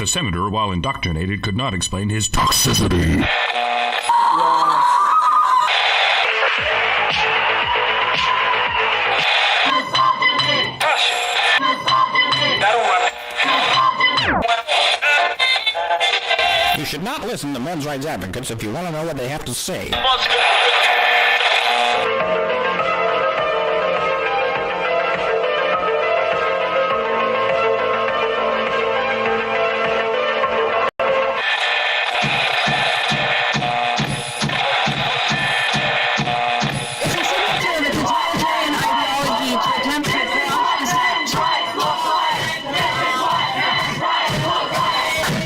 the senator, while indoctrinated, could not explain his toxicity. You should not listen to men's rights advocates if you want to know what they have to say.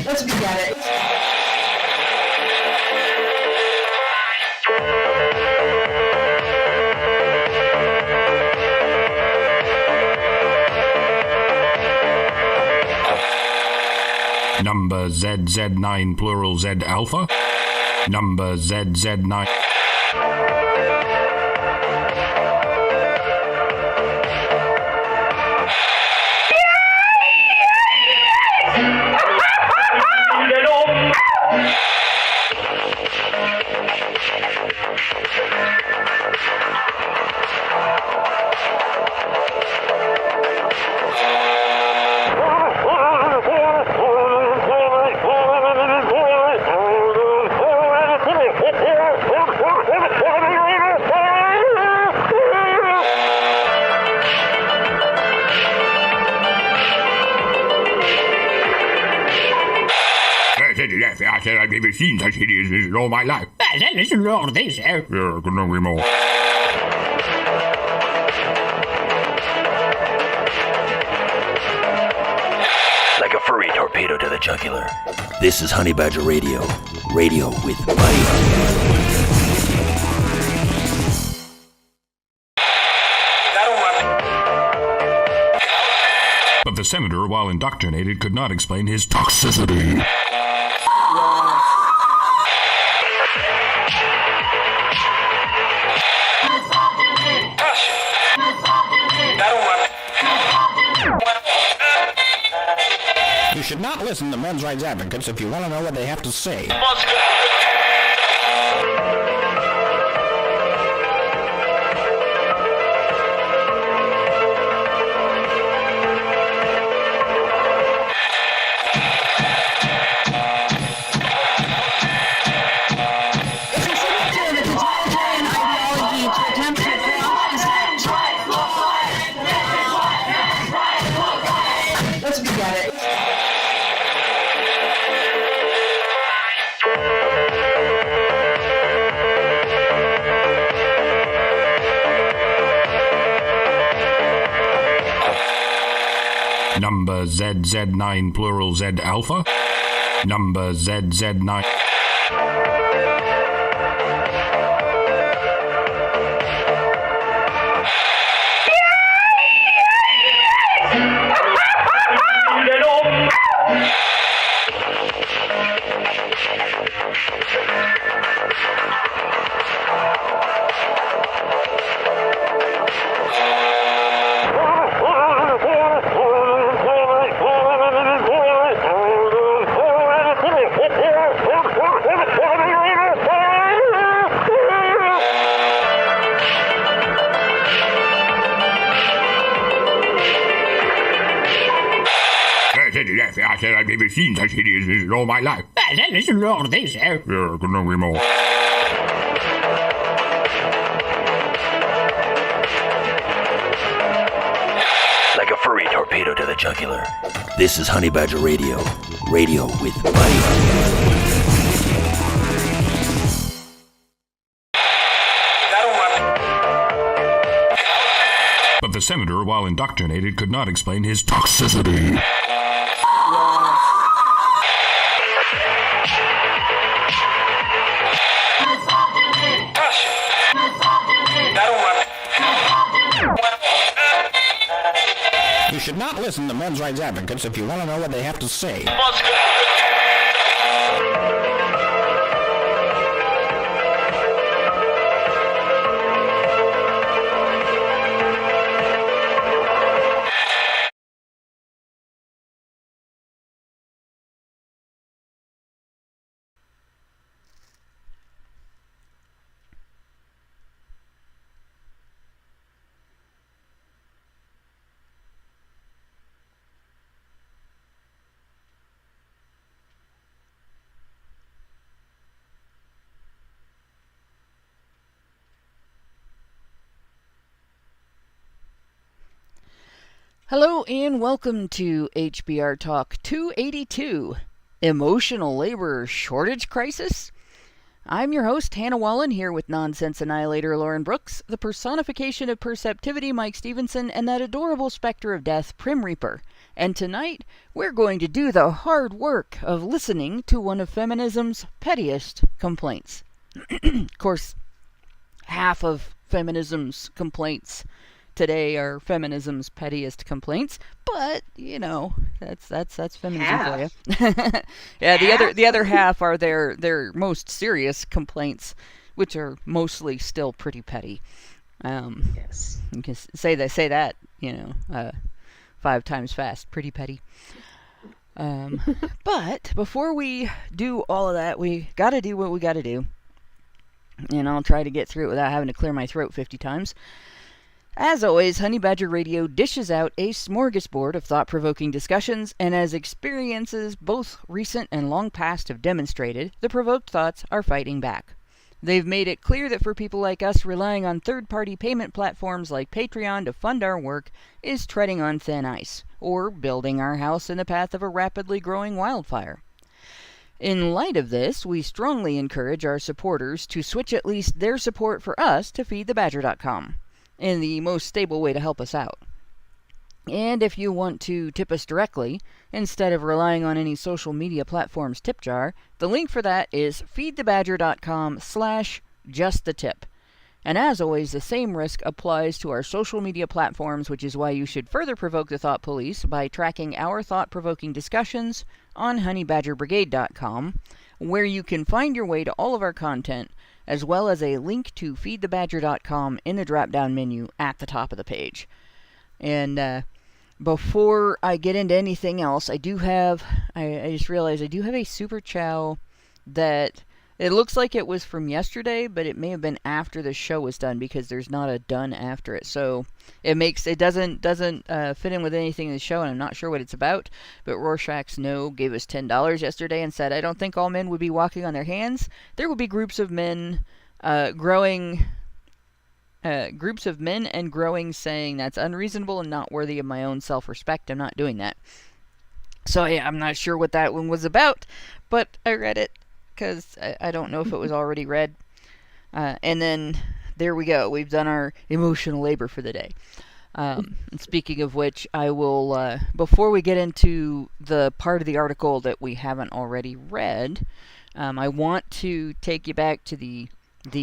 Let's begin it. Number ZZ9 plural Z alpha. Number ZZ9. I said I've never seen such hideousness in all my life. Listen to all this, Yeah, couldn't agree more. Like a furry torpedo to the jugular. This is Honey Badger Radio. Radio with Buddy. But the senator, while indoctrinated, could not explain his toxicity. You should not listen to men's rights advocates if you want to know what they have to say. Let's begin it. Number ZZ9 plural Z alpha. Number ZZ9. I said I've never seen such hideousness in all my life. Listen to all this, Yeah, couldn't agree more. Like a furry torpedo to the jugular. This is Honey Badger Radio. Radio with Buddy. But the senator, while indoctrinated, could not explain his toxicity. You should not listen to men's rights advocates if you want to know what they have to say. Hello and welcome to HBR Talk 282, Emotional Labor Shortage Crisis. I'm your host, Hannah Wallen, here with Nonsense Annihilator Lauren Brooks, the personification of perceptivity, Mike Stevenson, and that adorable specter of death, Prim Reaper. And tonight, we're going to do the hard work of listening to one of feminism's pettiest complaints. Of course, half of feminism's complaints today are feminism's pettiest complaints, but you know that's feminism for you. Yeah, the other half are their most serious complaints, which are mostly still pretty petty. Yes. You can say that 5 times fast, pretty petty. But before we do all of that, we got to do what we got to do, and I'll try to get through it without having to clear my throat 50 times. As always, Honey Badger Radio dishes out a smorgasbord of thought-provoking discussions, and as experiences both recent and long past have demonstrated, the provoked thoughts are fighting back. They've made it clear that for people like us, relying on third-party payment platforms like Patreon to fund our work is treading on thin ice, or building our house in the path of a rapidly growing wildfire. In light of this, we strongly encourage our supporters to switch at least their support for us to feedthebadger.com. in the most stable way to help us out. And if you want to tip us directly, instead of relying on any social media platform's tip jar, the link for that is feedthebadger.com/justthetip. And as always, the same risk applies to our social media platforms, which is why you should further provoke the Thought Police by tracking our thought-provoking discussions on honeybadgerbrigade.com, where you can find your way to all of our content, as well as a link to feedthebadger.com in the drop-down menu at the top of the page. And before I get into anything else, I just realized I do have a Super Chow that it looks like it was from yesterday, but it may have been after the show was done because there's not a done after it. So it doesn't fit in with anything in the show, and I'm not sure what it's about. But Rorschach's No gave us $10 yesterday and said, "I don't think all men would be walking on their hands. There would be groups of men and growing, saying that's unreasonable and not worthy of my own self-respect. I'm not doing that." So yeah, I'm not sure what that one was about, but I read it because I don't know if it was already read. And then there we go. We've done our emotional labor for the day. And speaking of which, I will, before we get into the part of the article that we haven't already read, I want to take you back to the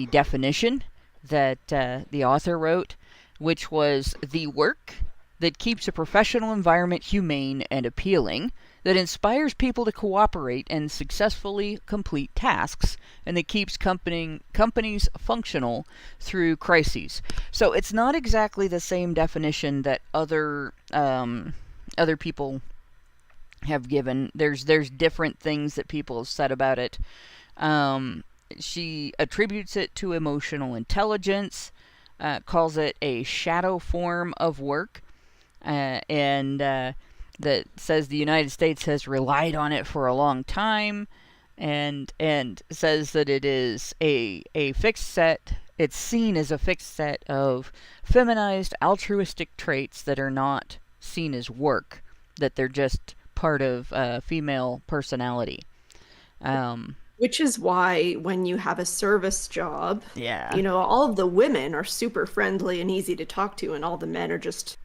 definition that the author wrote, which was the work that keeps a professional environment humane and appealing, that inspires people to cooperate and successfully complete tasks, and that keeps companies functional through crises. So it's not exactly the same definition that other people have given. There's different things that people have said about it. She attributes it to emotional intelligence, calls it a shadow form of work, and that says the United States has relied on it for a long time, and says that it is a fixed set. It's seen as a fixed set of feminized altruistic traits that are not seen as work, that they're just part of female personality. Which is why when you have a service job, Yeah. all of the women are super friendly and easy to talk to, and all the men are just,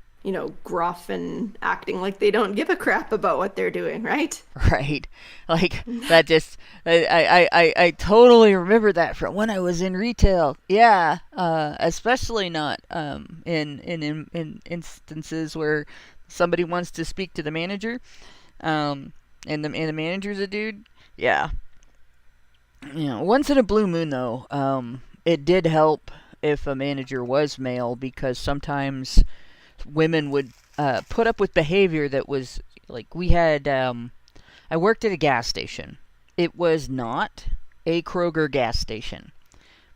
gruff and acting like they don't give a crap about what they're doing, right? Right. Like, that just, I totally remember that from when I was in retail. Yeah. Especially not in instances where somebody wants to speak to the manager, and the manager's a dude. Yeah. Once in a blue moon, though, it did help if a manager was male, because sometimes women would put up with behavior that was, like, we had, I worked at a gas station. It was not a Kroger gas station.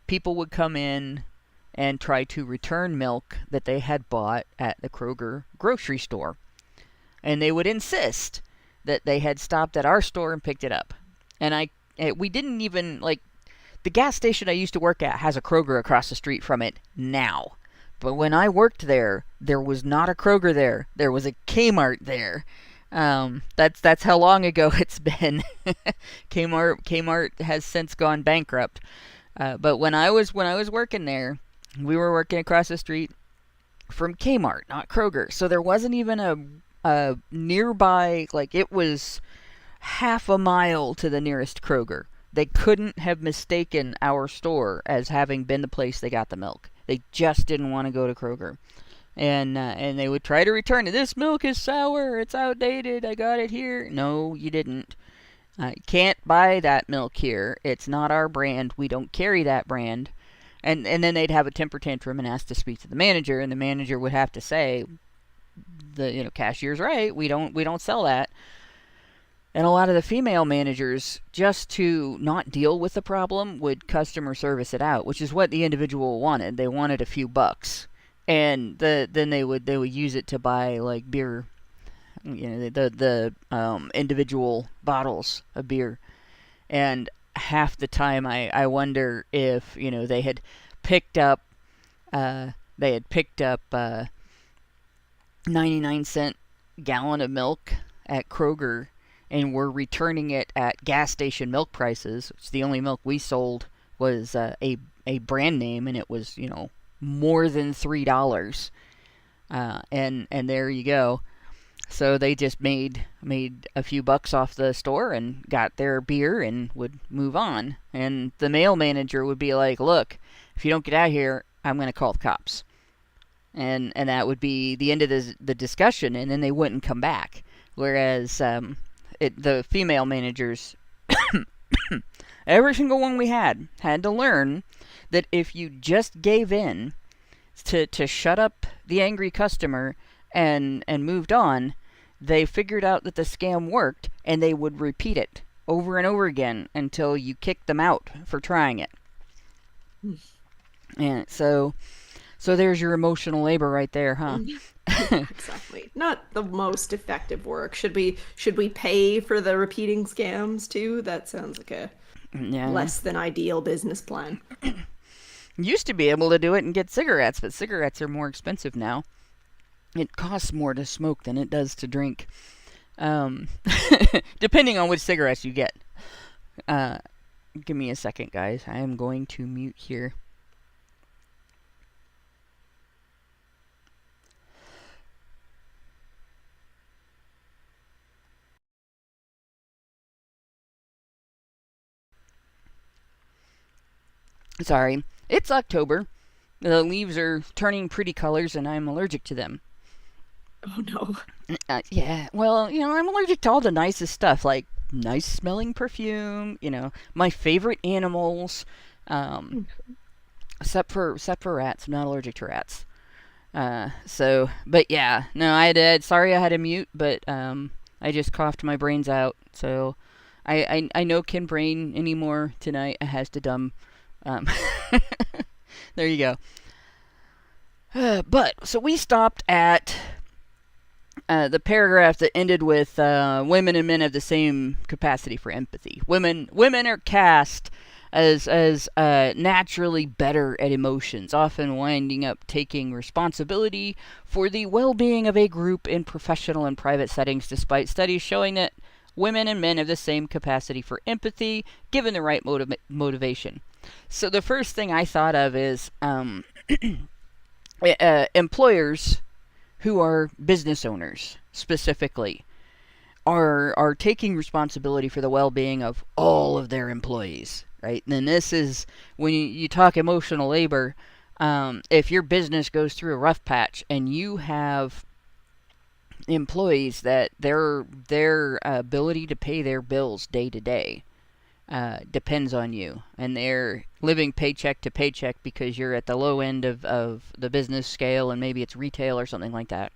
People would come in and try to return milk that they had bought at the Kroger grocery store. And they would insist that they had stopped at our store and picked it up. And we didn't even, like, the gas station I used to work at has a Kroger across the street from it now. But when I worked there, there was not a Kroger there. There was a Kmart there. That's how long ago it's been. Kmart has since gone bankrupt. But when I was working there, we were working across the street from Kmart, not Kroger. So there wasn't even a nearby, like it was half a mile to the nearest Kroger. They couldn't have mistaken our store as having been the place they got the milk. They just didn't want to go to Kroger. And they would try to return it. This milk is sour. It's outdated. I got it here. No, you didn't. You can't buy that milk here. It's not our brand. We don't carry that brand. And then they'd have a temper tantrum and ask to speak to the manager, and the manager would have to say, the cashier's right. We don't sell that. And a lot of the female managers, just to not deal with the problem, would customer service it out, which is what the individual wanted. They wanted a few bucks, and then they would use it to buy like beer, the individual bottles of beer. And half the time, I wonder if they had picked up 99-cent gallon of milk at Kroger, and we're returning it at gas station milk prices, which the only milk we sold was a brand name, and it was more than $3. And there you go. So they just made a few bucks off the store and got their beer and would move on. And the male manager would be like, "Look, if you don't get out of here, I'm going to call the cops." And that would be the end of the discussion, and then they wouldn't come back. Whereas the female managers, every single one we had to learn that if you just gave in to shut up the angry customer and moved on, they figured out that the scam worked, and they would repeat it over and over again until you kicked them out for trying it. And so there's your emotional labor right there, huh? Exactly. Not the most effective work. Should we pay for the repeating scams too? That sounds like a less than ideal business plan. Used to be able to do it and get cigarettes, but cigarettes are more expensive now. It costs more to smoke than it does to drink. Depending on which cigarettes you get. Give me a second, guys. I am going to mute here. Sorry. It's October. The leaves are turning pretty colors, and I'm allergic to them. Oh, no. Yeah, well, I'm allergic to all the nicest stuff, like nice smelling perfume, my favorite animals, except for rats. I'm not allergic to rats. But yeah, no, sorry I had to mute, but I just coughed my brains out, so I no can brain anymore tonight. I has to dumb. There you go. But so we stopped at the paragraph that ended with women and men have the same capacity for empathy. Women are cast as naturally better at emotions, often winding up taking responsibility for the well-being of a group in professional and private settings, despite studies showing that women and men have the same capacity for empathy given the right motivation. So the first thing I thought of is employers who are business owners, specifically, are taking responsibility for the well-being of all of their employees, right? And this is, when you talk emotional labor, if your business goes through a rough patch and you have employees that their ability to pay their bills day to day depends on you, and they're living paycheck to paycheck because you're at the low end of the business scale, and maybe it's retail or something like that.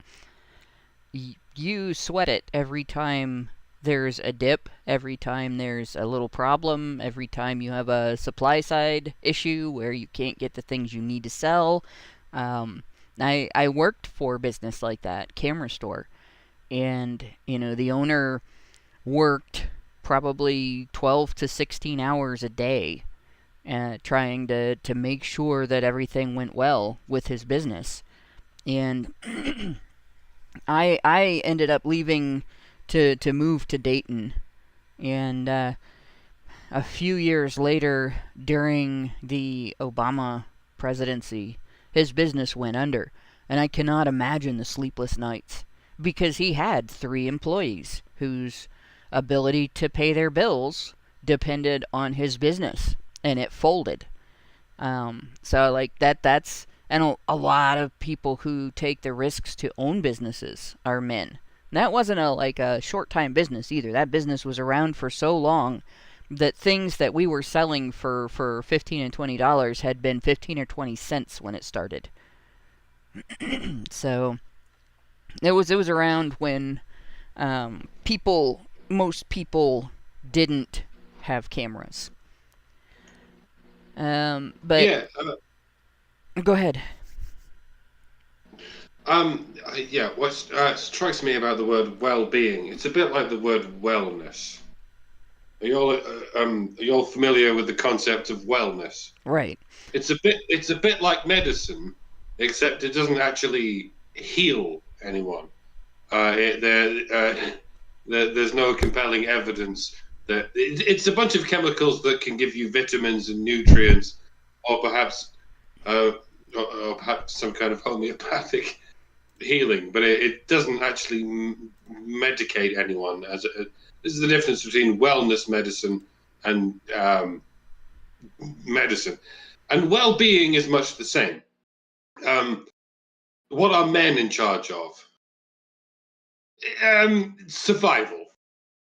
You sweat it every time there's a dip, every time there's a little problem, every time you have a supply side issue where you can't get the things you need to sell. I worked for a business like that, camera store, and the owner worked probably 12 to 16 hours a day trying to make sure that everything went well with his business. And I ended up leaving to move to Dayton, and a few years later, during the Obama presidency, his business went under, and I cannot imagine the sleepless nights, because he had 3 employees whose ability to pay their bills depended on his business, and it folded. So like that's and a lot of people who take the risks to own businesses are men. And that wasn't a short-time business either. That business was around for so long that things that we were selling for $15 and $20 had been 15 or 20 cents when it started. So it was around when most people didn't have cameras. But Yeah. Go ahead. What strikes me about the word well-being, it's a bit like the word wellness. Are you all familiar with the concept of wellness? Right. It's a bit like medicine, except it doesn't actually heal anyone. There's no compelling evidence that it's a bunch of chemicals that can give you vitamins and nutrients, or perhaps some kind of homeopathic healing, but it doesn't actually medicate anyone. This is the difference between wellness medicine and medicine. And well-being is much the same. What are men in charge of? Survival,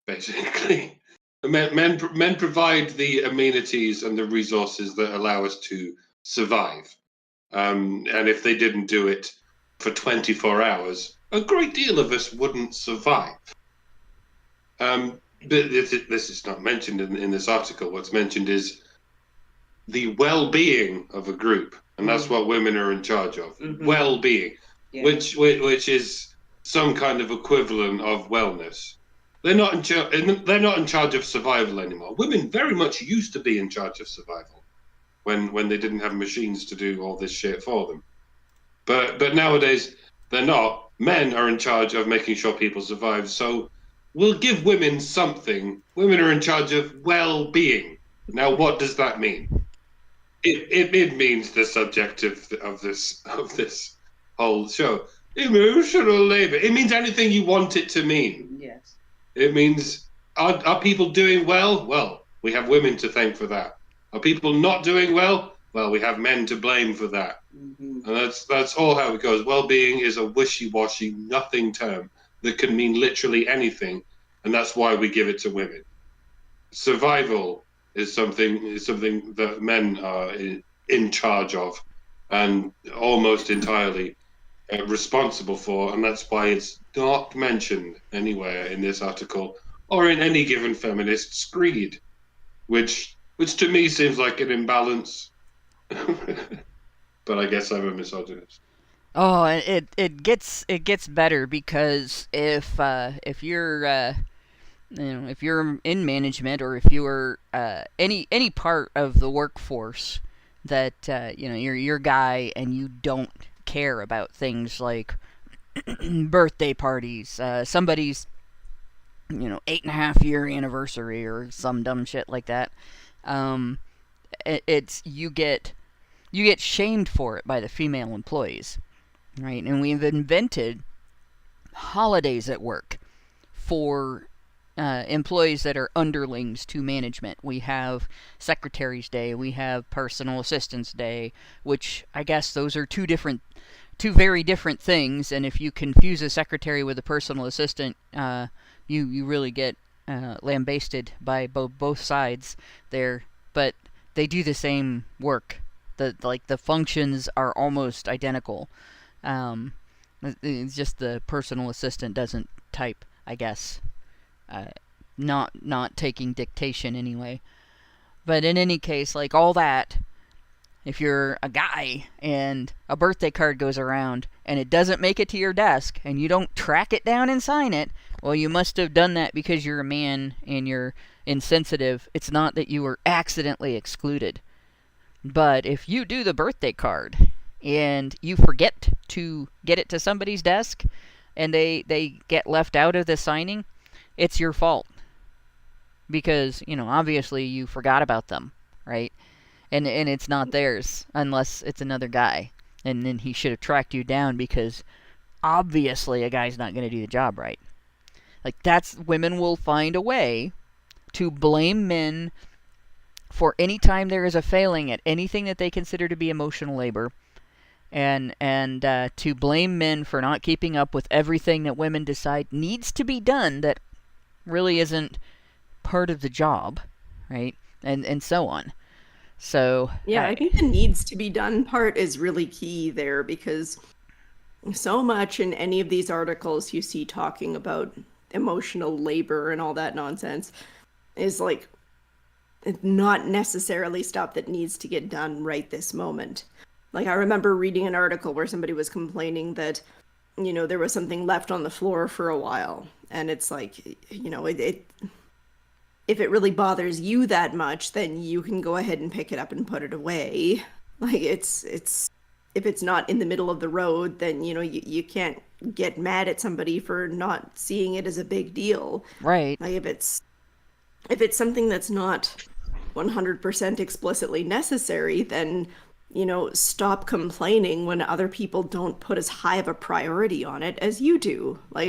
basically. Men provide the amenities and the resources that allow us to survive. And if they didn't do it for 24 hours, a great deal of us wouldn't survive. But this is not mentioned in this article. What's mentioned is the well-being of a group, and that's what women are in charge of. Mm-hmm. Well-being, yeah. which is some kind of equivalent of wellness. They're not in charge of survival anymore. Women very much used to be in charge of survival when they didn't have machines to do all this shit for them. But nowadays they're not. Men are in charge of making sure people survive. So we'll give women something. Women are in charge of well-being. Now, what does that mean? It means the subject of this whole show. Emotional labor. It means anything you want it to mean. Yes. It means, are people doing well? Well, we have women to thank for that. Are people not doing well? Well, we have men to blame for that. Mm-hmm. And that's all how it goes. Well-being is a wishy-washy, nothing term that can mean literally anything, and that's why we give it to women. Survival is something that men are in charge of and almost entirely responsible for, and that's why it's not mentioned anywhere in this article or in any given feminist's creed, which to me seems like an imbalance. But I guess I'm a misogynist. Oh, it gets better, because if you're if you're in management, or if you're any part of the workforce that you're a guy and you don't care about things like birthday parties, somebody's 8.5 year anniversary or some dumb shit like that, you get shamed for it by the female employees, right? And we've invented holidays at work for employees that are underlings to management. We have Secretary's Day, we have Personal Assistant's Day, which I guess those are two very different things, and if you confuse a secretary with a personal assistant, you really get lambasted by both sides there. But they do the same work. The functions are almost identical. It's just the personal assistant doesn't type, I guess. Not taking dictation anyway. But in any case, like all that, if you're a guy and a birthday card goes around and it doesn't make it to your desk and you don't track it down and sign it, well, you must have done that because you're a man and you're insensitive. It's not that you were accidentally excluded. But if you do the birthday card and you forget to get it to somebody's desk and they get left out of the signing, it's your fault. Because, obviously you forgot about them, right? And it's not theirs unless it's another guy. And then he should have tracked you down because obviously a guy's not going to do the job right. Like, women will find a way to blame men for any time there is a failing at anything that they consider to be emotional labor, and to blame men for not keeping up with everything that women decide needs to be done that really isn't part of the job, right? And so on. So yeah, I think the needs to be done part is really key there, because so much in any of these articles you see talking about emotional labor and all that nonsense is like not necessarily stuff that needs to get done right this moment. Like, I remember reading an article where somebody was complaining that, there was something left on the floor for a while. And it's like, if it really bothers you that much, then you can go ahead and pick it up and put it away. Like, it's if it's not in the middle of the road, then, you can't get mad at somebody for not seeing it as a big deal. Right. Like, if it's something that's not 100% explicitly necessary, then, stop complaining when other people don't put as high of a priority on it as you do. Like,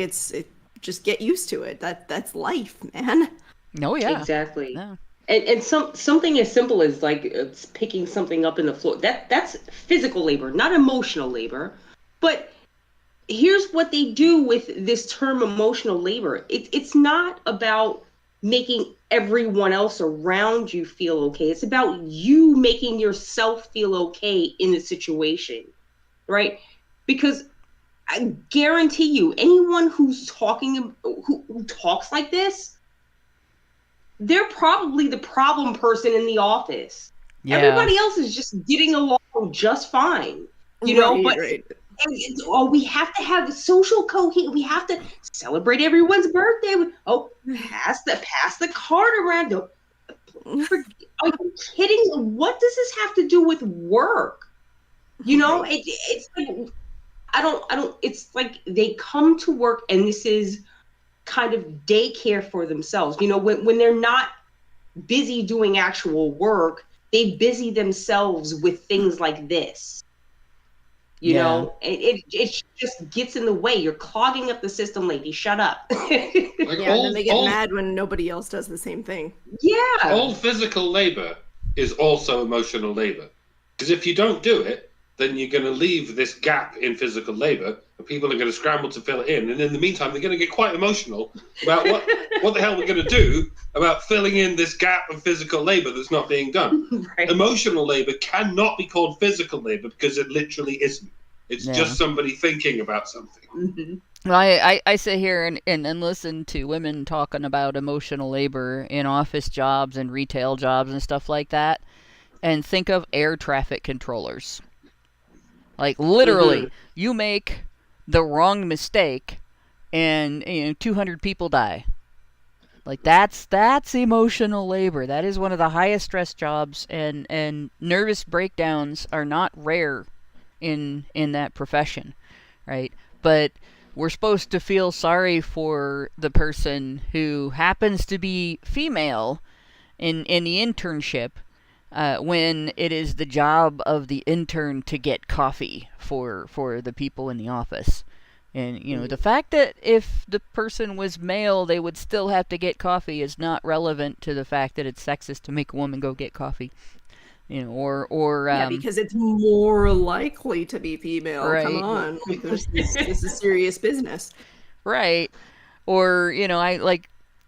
just get used to it. That's life, man. No, yeah. Exactly. Yeah. And something as simple as like picking something up in the floor. That's physical labor, not emotional labor. But here's what they do with this term emotional labor. It's not about making everyone else around you feel okay. It's about you making yourself feel okay in the situation, right? Because I guarantee you, anyone who talks like this, they're probably the problem person in the office. Yeah. Everybody else is just getting along just fine, but right. We have to have social cohesion. We have to celebrate everyone's birthday. Pass the card around. Are you kidding? What does this have to do with work? It's like, I don't, it's like they come to work and this is kind of daycare for themselves. When they're not busy doing actual work, they busy themselves with things like this. It just gets in the way. You're clogging up the system, lady. Shut up. And then they get mad when nobody else does the same thing. Yeah. All physical labor is also emotional labor. Because if you don't do it, then you're going to leave this gap in physical labor, and people are going to scramble to fill it in. And in the meantime, they're going to get quite emotional about what the hell we're going to do about filling in this gap of physical labor that's not being done. Right. Emotional labor cannot be called physical labor because it literally isn't. It's just somebody thinking about something. Mm-hmm. Well, I sit here and listen to women talking about emotional labor in office jobs and retail jobs and stuff like that, and think of air traffic controllers. Like, literally, you make the wrong mistake and 200 people die. Like, that's emotional labor. That is one of the highest stress jobs, and nervous breakdowns are not rare in that profession, right? But we're supposed to feel sorry for the person who happens to be female in the internship, when it is the job of the intern to get coffee for the people in the office. And, the fact that if the person was male, they would still have to get coffee is not relevant to the fact that it's sexist to make a woman go get coffee. Because it's more likely to be female. Right. Come on. This is serious business. Right. Or,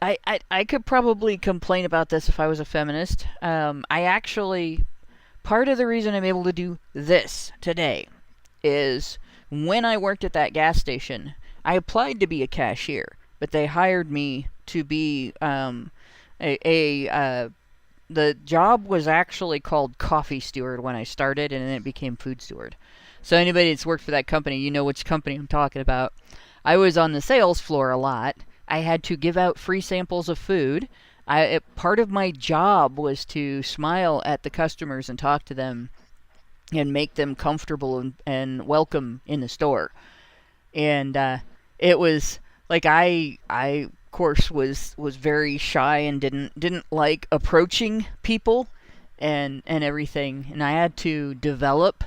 I could probably complain about this if I was a feminist. Part of the reason I'm able to do this today is when I worked at that gas station, I applied to be a cashier, but they hired me to be the job was actually called coffee steward when I started, and then it became food steward. So anybody that's worked for that company, you know which company I'm talking about. I was on the sales floor a lot. I had to give out free samples of food. Part of my job was to smile at the customers and talk to them and make them comfortable and welcome in the store. And it was like I of course was very shy and didn't like approaching people and everything, and I had to develop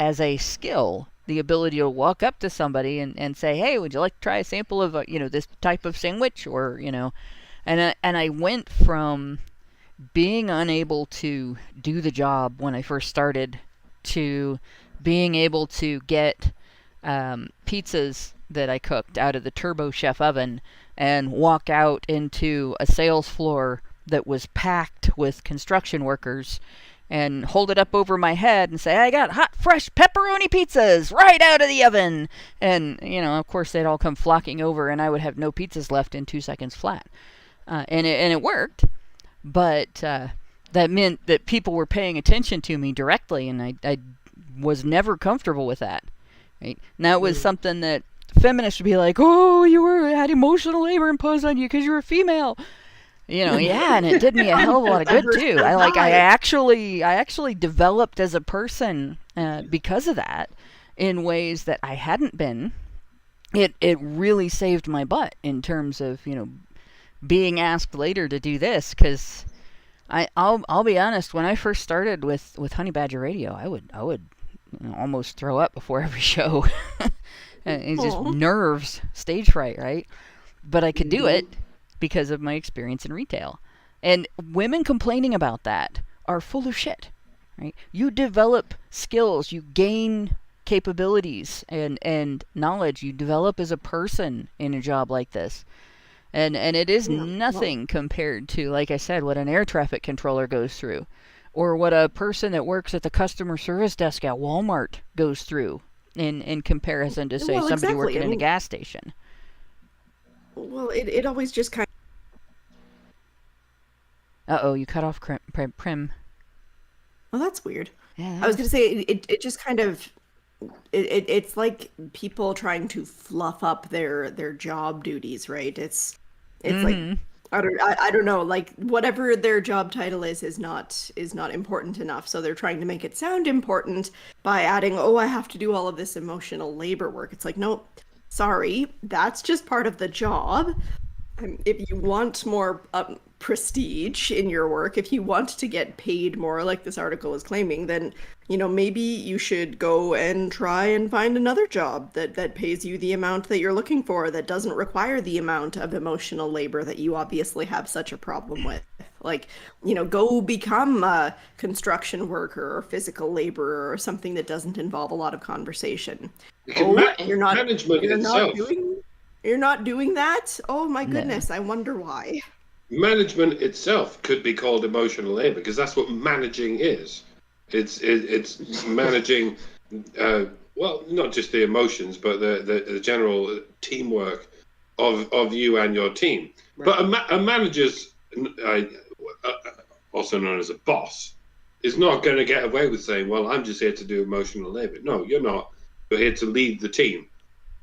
as a skill the ability to walk up to somebody and say, hey, would you like to try a sample of this type of sandwich, or and I went from being unable to do the job when I first started to being able to get pizzas that I cooked out of the Turbo Chef oven and walk out into a sales floor that was packed with construction workers and hold it up over my head and say, I got hot, fresh pepperoni pizzas right out of the oven. And, of course, they'd all come flocking over, and I would have no pizzas left in 2 seconds flat. And it worked, but that meant that people were paying attention to me directly, and I was never comfortable with that. Right? And that was something that feminists would be like, oh, you had emotional labor imposed on you because you were female. Yeah, and it did me a hell of a lot of good too. I actually developed as a person because of that in ways that I hadn't been. It really saved my butt in terms of being asked later to do this, because I'll be honest, when I first started with Honey Badger Radio, I would almost throw up before every show. It's just nerves, stage fright, right? But I could do it because of my experience in retail. And women complaining about that are full of shit, right? You develop skills, you gain capabilities and knowledge you develop as a person in a job like this. And it is nothing compared to, like I said, what an air traffic controller goes through, or what a person that works at the customer service desk at Walmart goes through in comparison to, say, somebody working in a gas station. Well, it always just kind of... Uh-oh, you cut off Prim. Well, that's weird. Yeah, I was going to say, it just kind of... It's like people trying to fluff up their job duties, right? It's like... I don't know, like whatever their job title is not important enough. So they're trying to make it sound important by adding, I have to do all of this emotional labor work. It's like, no, sorry, that's just part of the job. If you want more prestige in your work, if you want to get paid more, like this article is claiming, then maybe you should go and try and find another job that pays you the amount that you're looking for, that doesn't require the amount of emotional labor that you obviously have such a problem with. Like, go become a construction worker or physical laborer or something that doesn't involve a lot of conversation. You're not doing that? Oh my goodness, no. I wonder why. Management itself could be called emotional labor, because that's what managing is. It's managing, not just the emotions, but the general teamwork of you and your team. Right. But a manager's, also known as a boss, is not going to get away with saying, well, I'm just here to do emotional labor. No, you're not. You're here to lead the team.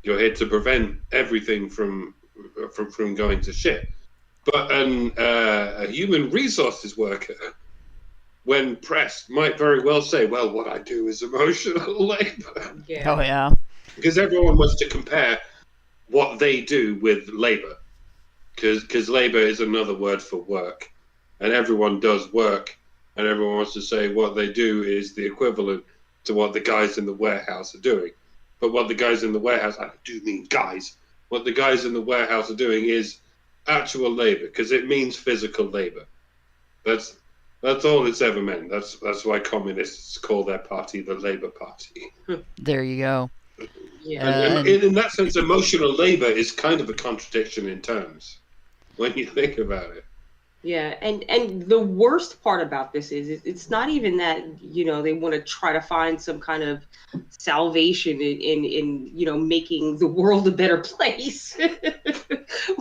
You're here to prevent everything from going to shit. But a human resources worker, when pressed, might very well say, well, what I do is emotional labor. Yeah. Oh, yeah. Because everyone wants to compare what they do with labor. Because labor is another word for work. And everyone does work. And everyone wants to say what they do is the equivalent to what the guys in the warehouse are doing. But what the guys in the warehouse, I do mean guys, what the guys in the warehouse are doing is actual labor, because it means physical labor. That's all it's ever meant. That's why communists call their party the Labour Party. There you go. Yeah. And in that sense, emotional labor is kind of a contradiction in terms when you think about it. Yeah, and the worst part about this is it's not even that, they want to try to find some kind of salvation in making the world a better place,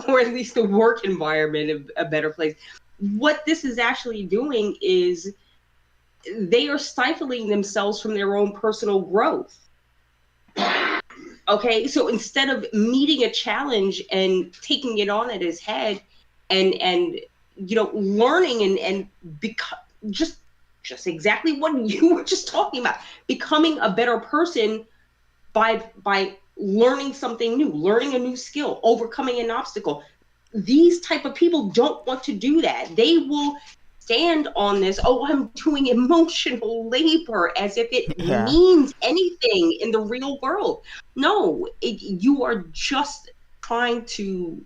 or at least the work environment a better place. What this is actually doing is they are stifling themselves from their own personal growth. Okay, so instead of meeting a challenge and taking it on at his head and learning and just just exactly what you were just talking about. Becoming a better person by learning something new, learning a new skill, overcoming an obstacle. These type of people don't want to do that. They will stand on this, oh, I'm doing emotional labor, as if it means anything in the real world. No, you are just trying to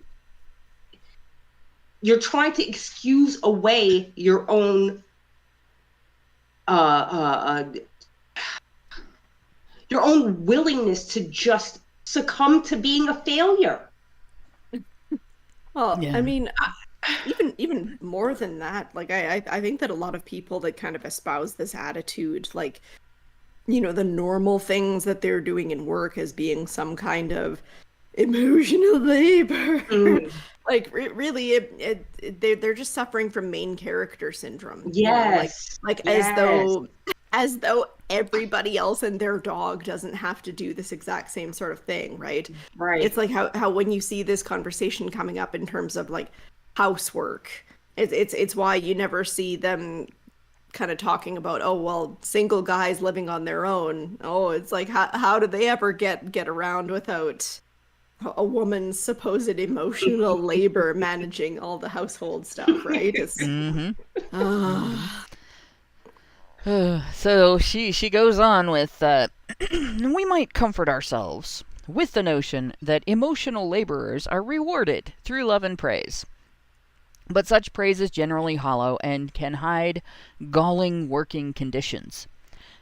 excuse away your own willingness to just succumb to being a failure. Well, I mean, even more than that, like I think that a lot of people that kind of espouse this attitude, like, you know, the normal things that they're doing in work as being some kind of emotional labor. Like really, they're just suffering from main character syndrome. Yes, you know? As though everybody else and their dog doesn't have to do this exact same sort of thing, right? Right. It's like how when you see this conversation coming up in terms of like housework, it's why you never see them kind of talking about, oh well, single guys living on their own. Oh, it's like how do they ever get around without a woman's supposed emotional labor managing all the household stuff, right? It's So she goes on with, we might comfort ourselves with the notion that emotional laborers are rewarded through love and praise. But such praise is generally hollow and can hide galling working conditions.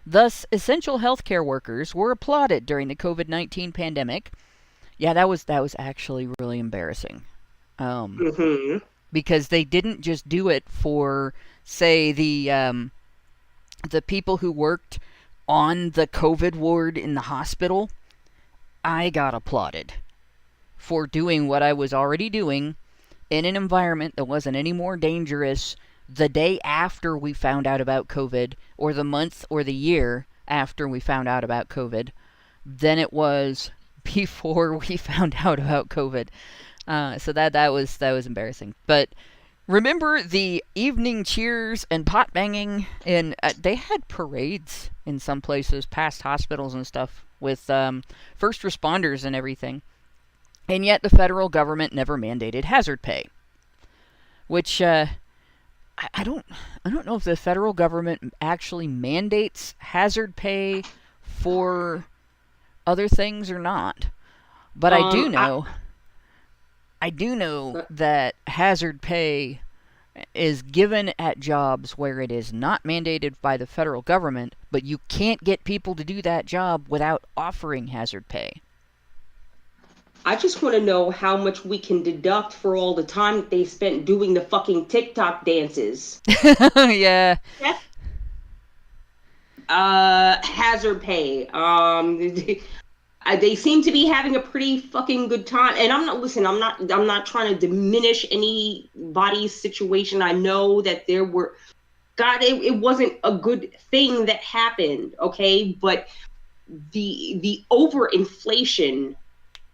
Thus, essential healthcare workers were applauded during the COVID-19 pandemic. Yeah, that was actually really embarrassing. Because they didn't just do it for, say, the people who worked on the COVID ward in the hospital. I got applauded for doing what I was already doing in an environment that wasn't any more dangerous the day after we found out about COVID, or the month or the year after we found out about COVID, than it was before we found out about COVID. So that was embarrassing. But remember the evening cheers and pot banging? And they had parades in some places past hospitals and stuff with first responders and everything. And yet the federal government never mandated hazard pay. Which I don't know if the federal government actually mandates hazard pay for other things or not. But I do know that hazard pay is given at jobs where it is not mandated by the federal government, but you can't get people to do that job without offering hazard pay. I just want to know how much we can deduct for all the time that they spent doing the fucking TikTok dances. Yeah. Hazard pay. They seem to be having a pretty fucking good time. And I'm not trying to diminish anybody's situation. I know that there were, it wasn't a good thing that happened, okay? But the overinflation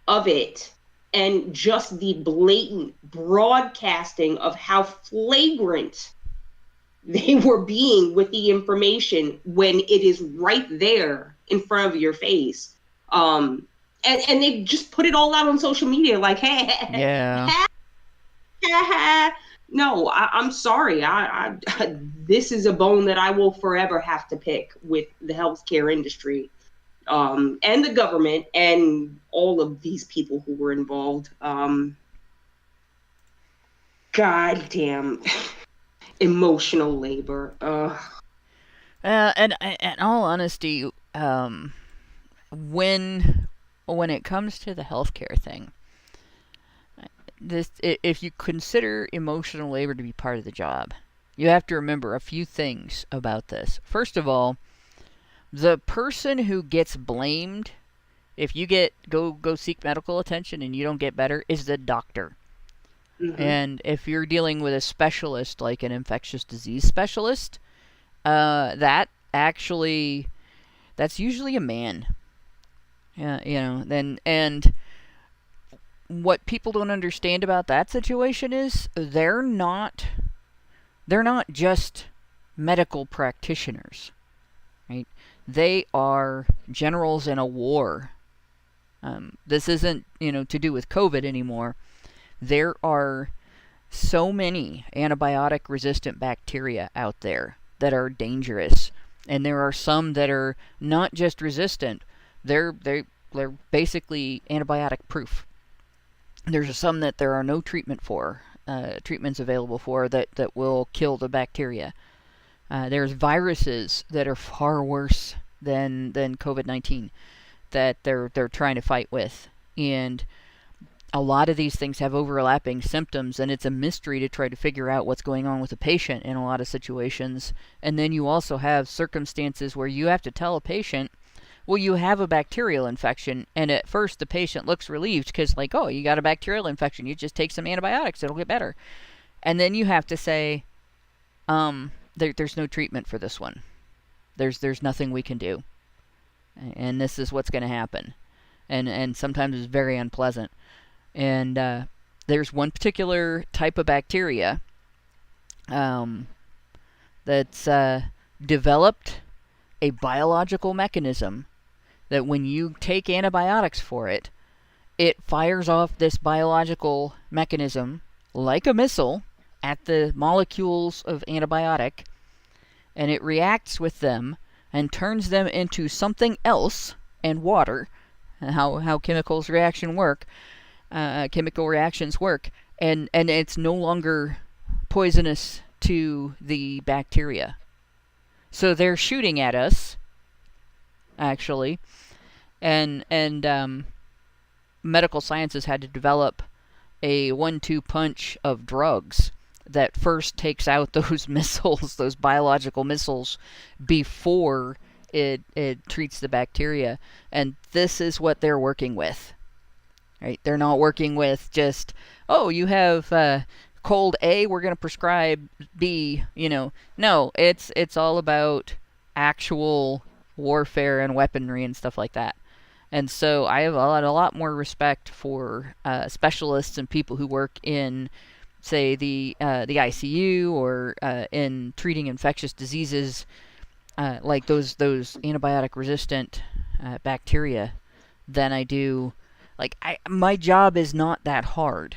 of it, and just the blatant broadcasting of how flagrant they were being with the information when it is right there in front of your face. And they just put it all out on social media like, hey, yeah. No, I'm sorry. I this is a bone that I will forever have to pick with the healthcare industry. And the government and all of these people who were involved. Goddamn emotional labor. And in all honesty, when it comes to the healthcare thing, if you consider emotional labor to be part of the job, you have to remember a few things about this. First of all, the person who gets blamed if you go seek medical attention and you don't get better is the doctor. Mm-hmm. And if you're dealing with a specialist like an infectious disease specialist, that's usually a man. Yeah, and what people don't understand about that situation is they're not just medical practitioners, right? They are generals in a war. This isn't, to do with COVID anymore. There are so many antibiotic-resistant bacteria out there that are dangerous, and there are some that are not just resistant; they're basically antibiotic-proof. There's some that there are no treatments available for that will kill the bacteria. There's viruses that are far worse than COVID-19 that they're trying to fight with, and a lot of these things have overlapping symptoms, and it's a mystery to try to figure out what's going on with a patient in a lot of situations. And then you also have circumstances where you have to tell a patient, well, you have a bacterial infection, and at first the patient looks relieved because, like, oh, you got a bacterial infection, you just take some antibiotics, it'll get better. And then you have to say, there's no treatment for this one. There's nothing we can do. And this is what's going to happen. And sometimes it's very unpleasant. And there's one particular type of bacteria that's developed a biological mechanism that when you take antibiotics for it, it fires off this biological mechanism like a missile at the molecules of antibiotic, and it reacts with them and turns them into something else, and water, how chemical reactions work, and it's no longer poisonous to the bacteria. So they're shooting at us, actually, and medical sciences had to develop a 1-2 punch of drugs that first takes out those missiles, those biological missiles, before it treats the bacteria. And this is what they're working with. Right? They're not working with just, oh, you have cold A, we're going to prescribe B, No, it's all about actual warfare and weaponry and stuff like that. And so I have a lot more respect for specialists and people who work in, say, the ICU or in treating infectious diseases, like those antibiotic-resistant bacteria, than I do. Like, my job is not that hard.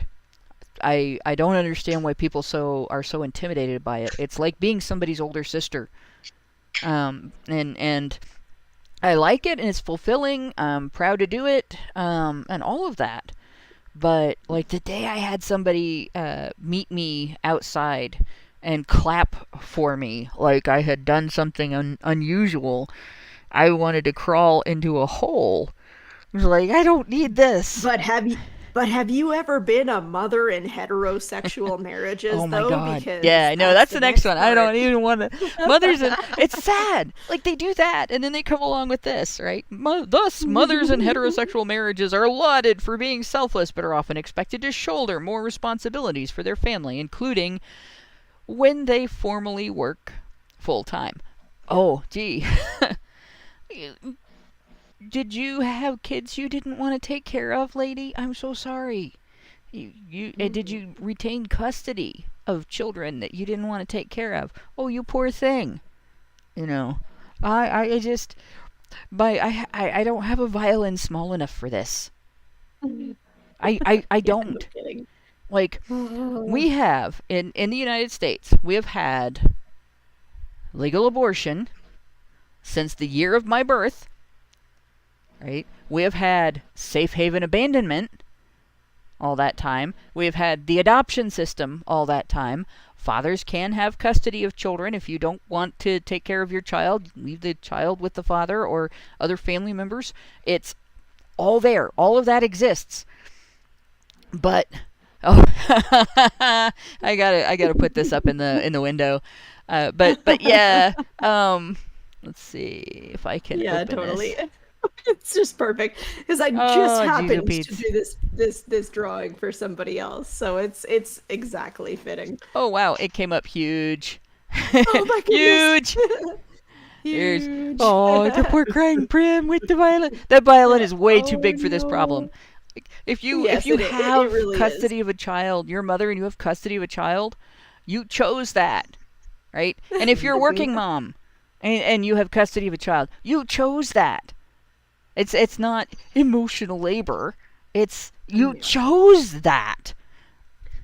I don't understand why people are so intimidated by it. It's like being somebody's older sister. And I like it, and it's fulfilling. I'm proud to do it, and all of that. But, like, the day I had somebody meet me outside and clap for me like I had done something unusual, I wanted to crawl into a hole. I was like, I don't need this. But have you ever been a mother in heterosexual marriages? Oh my though? God! Because yeah, I know that's the next one. part. I don't even want to. Mothers and it's sad. Like, they do that, and then they come along with this, right? Thus, mothers in heterosexual marriages are lauded for being selfless, but are often expected to shoulder more responsibilities for their family, including when they formally work full time. Oh, gee. Did you have kids you didn't want to take care of, lady? I'm so sorry. Did you retain custody of children that you didn't want to take care of? Oh, you poor thing. I don't have a violin small enough for this. I don't. Yeah, no like, we have in the United States, we have had legal abortion since the year of my birth. Right? We have had safe haven abandonment all that time. We have had the adoption system all that time. Fathers can have custody of children. If you don't want to take care of your child, leave the child with the father or other family members. It's all there. All of that exists. But I gotta put this up in the window. But yeah. Let's see if I can. Yeah, open totally. This. It's just perfect because I just happened Pete. to do this drawing for somebody else, so it's exactly fitting. Oh wow, it came up huge. Oh my goodness. Huge. Here's the poor crying Prim with the violin. That violin is way too big for this problem. If you have really custody of a child, your mother, and you have custody of a child, you chose that. right? And if you're a working mom and you have custody of a child, you chose that. It's not emotional labor. It's you chose that.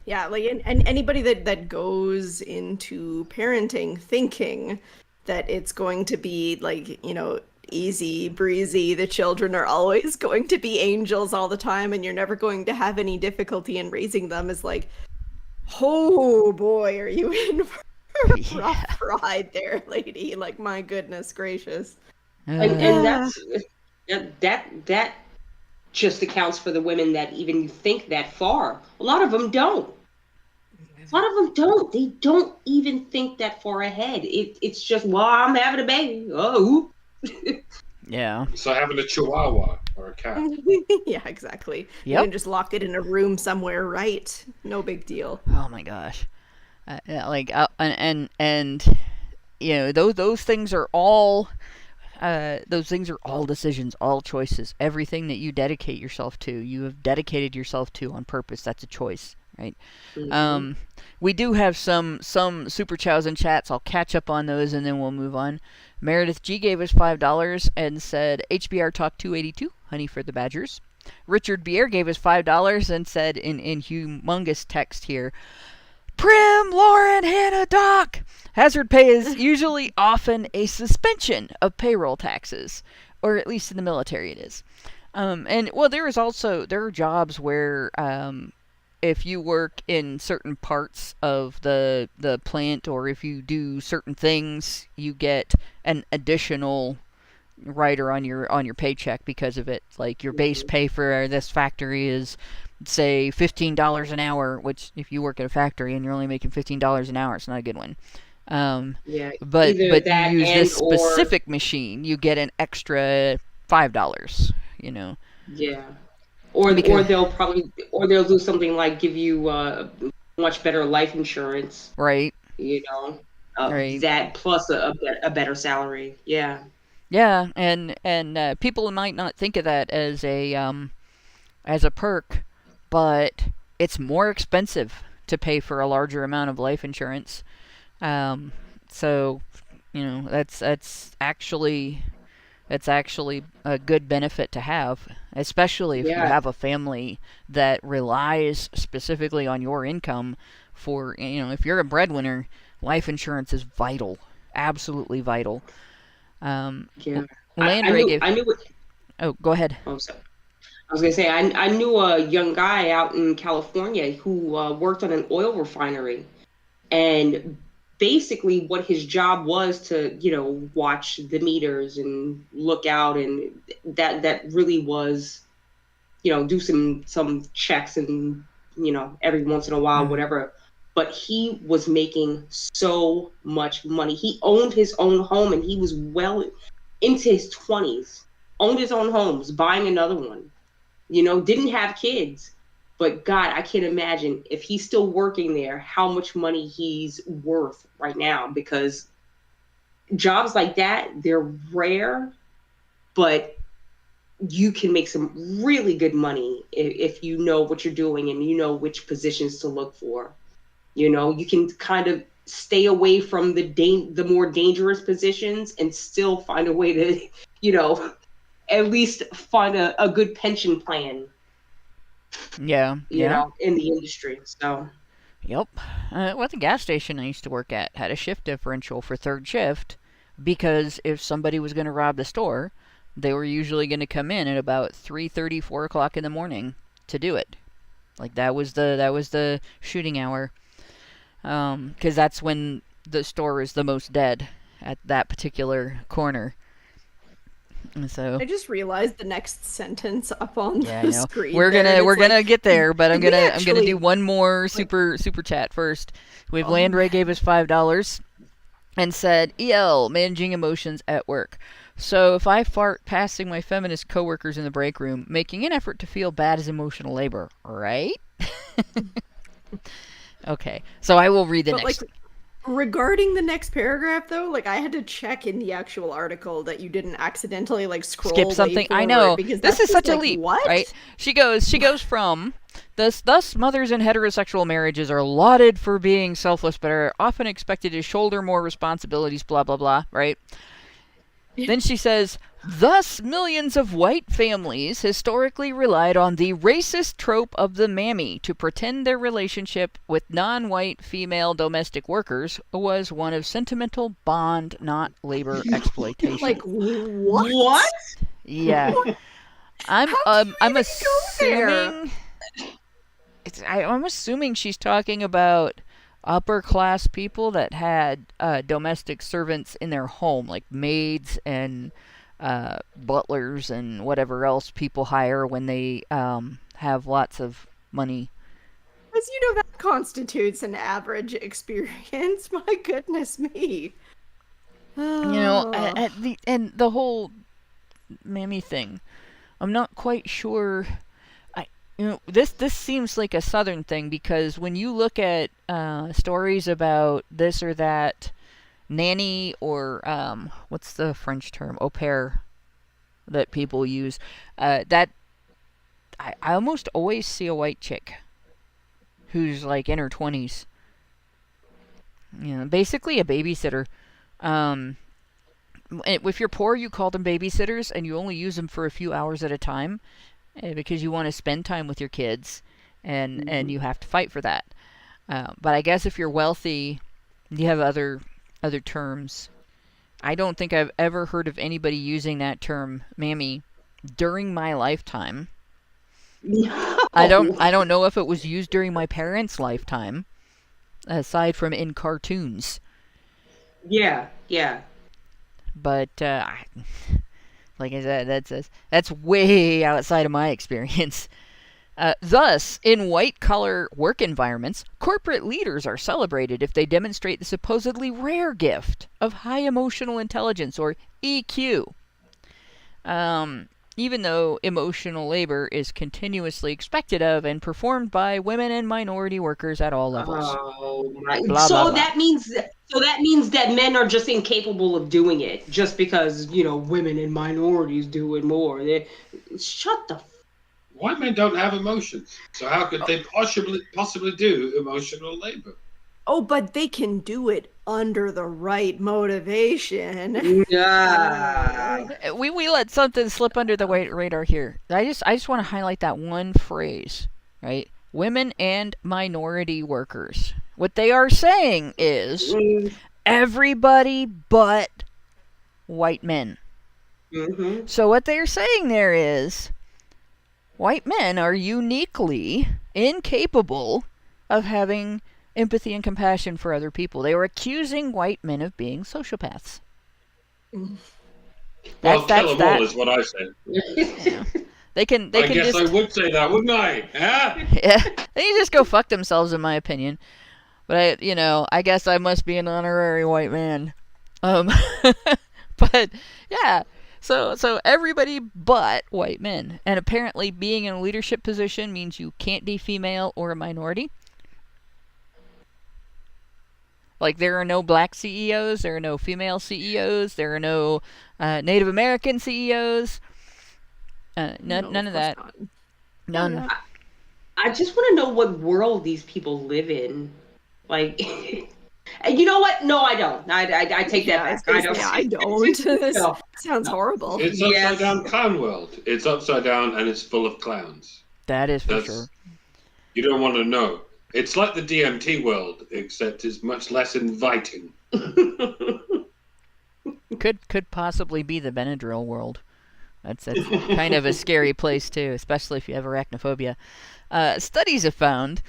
Yeah, like and anybody that goes into parenting thinking that it's going to be like, easy breezy, the children are always going to be angels all the time and you're never going to have any difficulty in raising them, is like, oh boy, are you in for a rough ride there, lady. Like, my goodness gracious. And that just accounts for the women that even think that far. A lot of them don't. They don't even think that far ahead. It's just, well, I'm having a baby. Oh. Yeah. So having a chihuahua or a cat. Yeah, exactly. Yep. You can just lock it in a room somewhere, right? No big deal. Oh my gosh. Those things are all decisions, all choices. Everything that you dedicate yourself to, you have dedicated yourself to on purpose. That's a choice, right? Mm-hmm. We do have some super chows and chats. I'll catch up on those and then we'll move on. Meredith G gave us $5 and said, HBR Talk 282, honey for the badgers. Richard Bier gave us $5 and said in humongous text here, Prim, Lauren, Hannah, Doc. Hazard pay is usually often a suspension of payroll taxes, or at least in the military it is. There are jobs where if you work in certain parts of the plant, or if you do certain things, you get an additional rider on your paycheck because of it. Like your base pay for this factory is, say, $15 an hour, which if you work at a factory and you're only making $15 an hour, it's not a good one. But you use this specific machine, you get an extra $5. Yeah. Or they'll do something like give you much better life insurance. Right. Right. That plus a better salary. Yeah. Yeah, and people might not think of that as a perk, but it's more expensive to pay for a larger amount of life insurance. So, that's actually a good benefit to have, especially if you have a family that relies specifically on your income for, if you're a breadwinner, life insurance is vital, absolutely go ahead. Oh, sorry. I was going to say, I knew a young guy out in California who worked on an oil refinery, and basically what his job was to, watch the meters and look out, and that really was, do some checks and, every once in a while, whatever. But he was making so much money. He owned his own home and he was well into his 20s, owned his own home, was buying another one, didn't have kids. But God, I can't imagine if he's still working there, how much money he's worth right now, because jobs like that, they're rare, but you can make some really good money if you know what you're doing and you know which positions to look for. You can kind of stay away from the more dangerous positions and still find a way to, at least find a good pension plan. Yeah. In the industry. So. Yep. The gas station I used to work at had a shift differential for third shift, because if somebody was going to rob the store, they were usually going to come in at about 3:30, 4 o'clock in the morning to do it. Like that was the shooting hour, because that's when the store is the most dead, at that particular corner. So I just realized the next sentence up on the screen. We're gonna get there, but I'm gonna do one more super chat first. We have Landray gave us $5 and said, EL, managing emotions at work. So if I fart passing my feminist coworkers in the break room, making an effort to feel bad is emotional labor, right? Okay, so I will read the next. Regarding the next paragraph, though, I had to check in the actual article that you didn't accidentally scroll skip something. I know, because this is such a leap, what? right? She goes from Thus, mothers in heterosexual marriages are lauded for being selfless, but are often expected to shoulder more responsibilities, blah, blah, blah, right? Then she says, thus, millions of white families historically relied on the racist trope of the mammy to pretend their relationship with non-white female domestic workers was one of sentimental bond, not labor exploitation. Like, what? What? Yeah. I'm assuming I'm assuming she's talking about upper class people that had domestic servants in their home, like maids and butlers and whatever else people hire when they have lots of money. Because that constitutes an average experience. My goodness me. And the whole mammy thing, I'm not quite sure. This seems like a Southern thing, because when you look at stories about this or that nanny or what's the French term, au pair, that people use, that I almost always see a white chick who's like in her 20s. Basically a babysitter. If you're poor, you call them babysitters, and you only use them for a few hours at a time, because you want to spend time with your kids, and you have to fight for that. But I guess if you're wealthy, you have other terms. I don't think I've ever heard of anybody using that term, mammy, during my lifetime. No. I don't know if it was used during my parents' lifetime, aside from in cartoons. Yeah. But like I said, that's way outside of my experience. Thus, in white-collar work environments, corporate leaders are celebrated if they demonstrate the supposedly rare gift of high emotional intelligence, or EQ. Even though emotional labor is continuously expected of and performed by women and minority workers at all levels. Oh my! Blah, so blah, blah. that means that men are just incapable of doing it, just because women and minorities do it more. Shut the. White men don't have emotions, so how could they possibly do emotional labor? Oh, but they can do it under the right motivation. Yeah. We let something slip under the radar here. I just want to highlight that one phrase, right? Women and minority workers. What they are saying is everybody but white men. Mm-hmm. So what they're saying there is white men are uniquely incapable of having empathy and compassion for other people. They were accusing white men of being sociopaths. Well, kill them all is what I said. Yeah. I guess I would say that, wouldn't I? Huh? Yeah, they can just go fuck themselves, in my opinion. But I guess I must be an honorary white man. But yeah. So everybody but white men. And apparently being in a leadership position means you can't be female or a minority. Like, there are no black CEOs, there are no female CEOs, there are no Native American CEOs. None of that. Not. None. I just want to know what world these people live in. Like, and you know what? No, I don't. I take that back. I don't. No. Sounds horrible. It's upside down clown world. It's upside down and it's full of clowns. That is for sure. You don't want to know. It's like the DMT world, except it's much less inviting. Could possibly be the Benadryl world. That's kind of a scary place too, especially if you have arachnophobia. Studies have found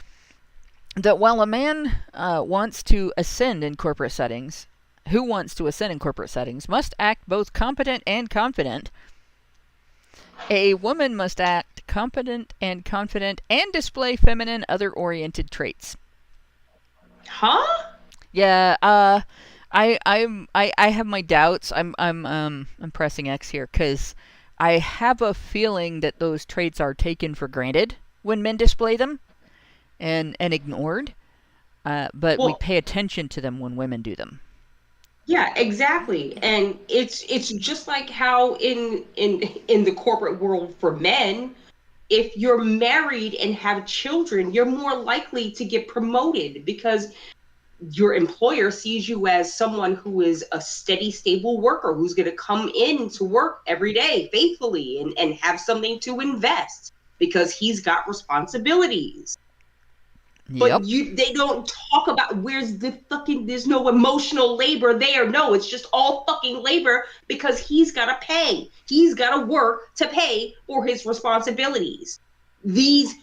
that while a man wants to ascend in corporate settings, must act both competent and confident, a woman must act competent and confident and display feminine other-oriented traits. Huh? Yeah, I have my doubts. I'm pressing X here because I have a feeling that those traits are taken for granted when men display them and ignored, but we pay attention to them when women do them. Yeah, exactly. And it's just like how in the corporate world for men, if you're married and have children, you're more likely to get promoted because your employer sees you as someone who is a steady, stable worker who's going to come in to work every day faithfully and have something to invest because he's got responsibilities. But they don't talk about there's no emotional labor there. No, it's just all fucking labor because he's got to pay. He's got to work to pay for his responsibilities. These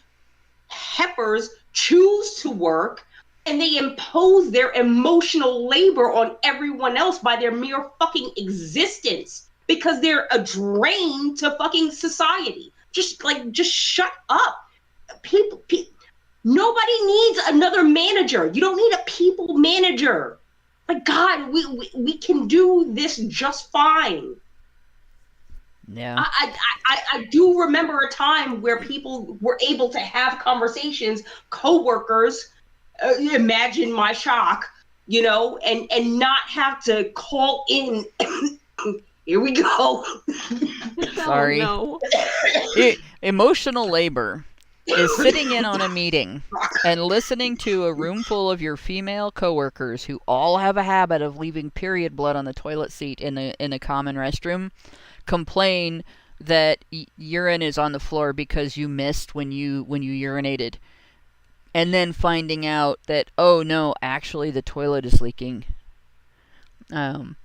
heifers choose to work and they impose their emotional labor on everyone else by their mere fucking existence because they're a drain to fucking society. Just shut up. People Nobody needs another manager. You don't need a people manager. My God, we can do this just fine. Yeah. I do remember a time where people were able to have conversations, coworkers, imagine my shock, and not have to call in. Here we go. Sorry. Oh, no. Emotional labor is sitting in on a meeting and listening to a room full of your female coworkers who all have a habit of leaving period blood on the toilet seat in a common restroom complain that urine is on the floor because you missed when you urinated, and then finding out that, oh no, actually the toilet is leaking. And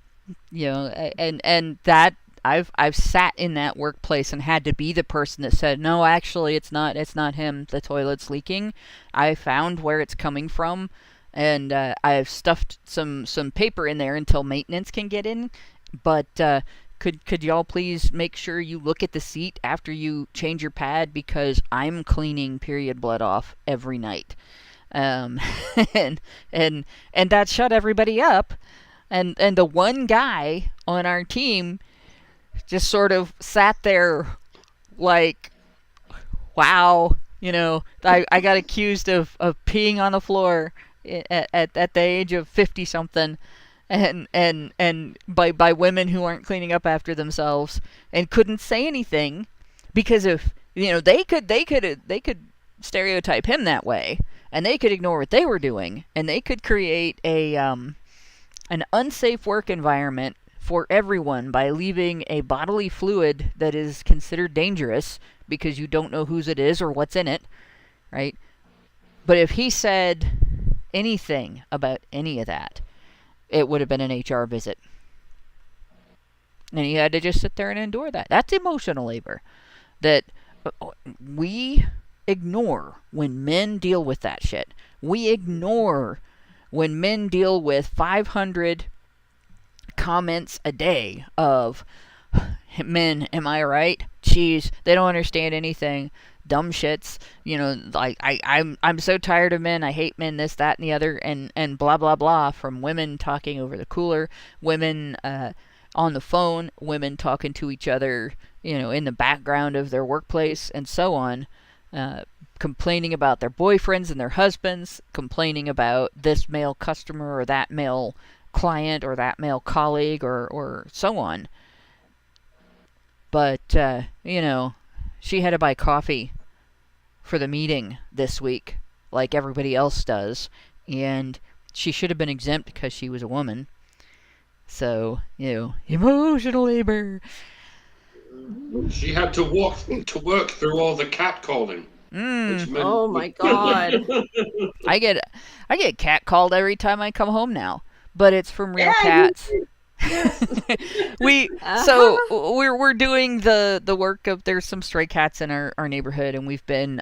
that I've sat in that workplace and had to be the person that said, no, actually it's not him, the toilet's leaking. I found where it's coming from, and I've stuffed some paper in there until maintenance can get in. But could y'all please make sure you look at the seat after you change your pad, because I'm cleaning period blood off every night. And that shut everybody up. And the one guy on our team just sort of sat there like, wow, I got accused of peeing on the floor at the age of 50-something, and by women who aren't cleaning up after themselves, and couldn't say anything because if they could stereotype him that way, and they could ignore what they were doing, and they could create an unsafe work environment for everyone by leaving a bodily fluid that is considered dangerous because you don't know whose it is or what's in it, right? But if he said anything about any of that, it would have been an HR visit. And he had to just sit there and endure that. That's emotional labor that we ignore when men deal with that shit. We ignore when men deal with 500 comments a day of, men, am I right? Jeez, they don't understand anything. Dumb shits. I'm so tired of men. I hate men, this, that, and the other, and blah, blah, blah, from women talking over the cooler, women on the phone, women talking to each other, in the background of their workplace, and so on, complaining about their boyfriends and their husbands, complaining about this male customer or that male client or that male colleague or so on. But, she had to buy coffee for the meeting this week like everybody else does, and she should have been exempt because she was a woman. So, emotional labor. She had to walk to work through all the catcalling. Oh my God. I get catcalled every time I come home now, but it's from real cats. So we're doing the work of, there's some stray cats in our neighborhood, and we've been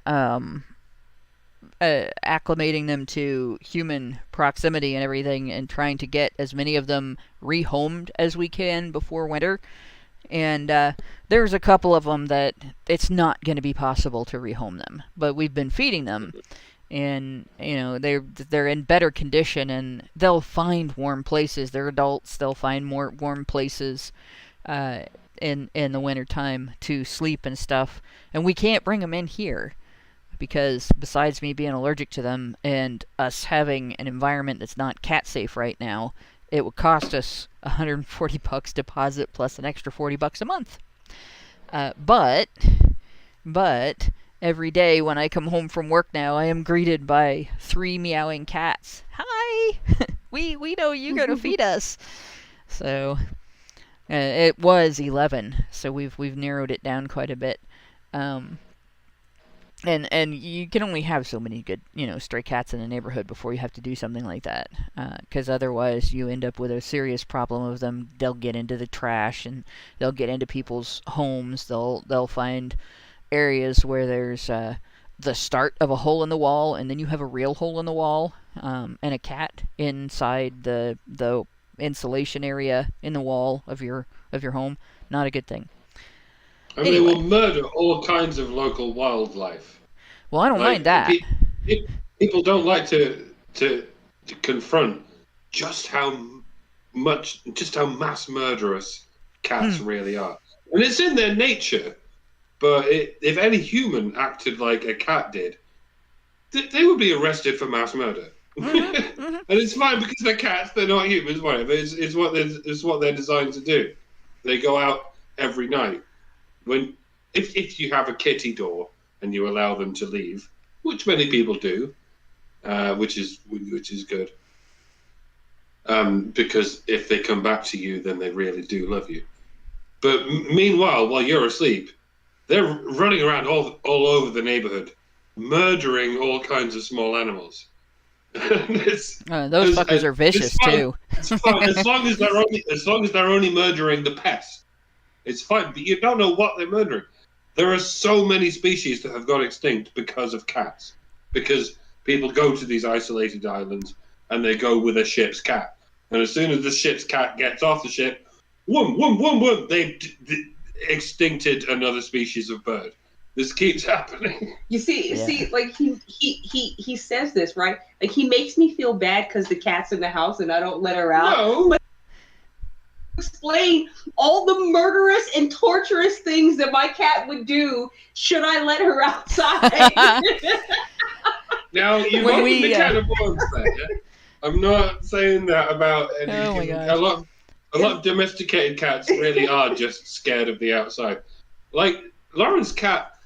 acclimating them to human proximity and everything, and trying to get as many of them rehomed as we can before winter. And there's a couple of them that it's not going to be possible to rehome them, but we've been feeding them, and they're in better condition, and they'll find warm places. They're adults. They'll find more warm places in the winter time to sleep and stuff. And we can't bring them in here because, besides me being allergic to them and us having an environment that's not cat safe right now, it would cost us $140 deposit plus an extra $40 a month. But every day when I come home from work now, I am greeted by 3 meowing cats. Hi! we know you're going to feed us. So, it was 11, so we've narrowed it down quite a bit. And you can only have so many good, stray cats in a neighborhood before you have to do something like that. Because otherwise you end up with a serious problem of them. They'll get into the trash, and they'll get into people's homes. They'll find areas where there's the start of a hole in the wall, and then you have a real hole in the wall, and a cat inside the insulation area in the wall of your home. Not a good thing. And anyway, they will murder all kinds of local wildlife. Well, I don't mind that. People don't like to confront just how mass murderous cats really are. And it's in their nature. But if any human acted like a cat did, they would be arrested for mass murder. And it's fine because they're cats; they're not humans. Whatever. It's what they're designed to do. They go out every night. If you have a kitty door and you allow them to leave, which many people do, which is good. Because if they come back to you, then they really do love you. But meanwhile, while you're asleep, they're running around all over the neighborhood, murdering all kinds of small animals. Those fuckers are vicious too. It's fine. As long as they're only murdering the pest. It's fine, but you don't know what they're murdering. There are so many species that have gone extinct because of cats. Because people go to these isolated islands and they go with a ship's cat. And as soon as the ship's cat gets off the ship, they've extincted another species of bird. This keeps happening. You see, like he says this, right? Like he makes me feel bad because the cat's in the house and I don't let her out. No. But explain all the murderous and torturous things that my cat would do should I let her outside. Now you opened the can of worms there. Yeah? I'm not saying that about any. Oh my God. A lot of domesticated cats really are just scared of the outside. Like Lauren's cat,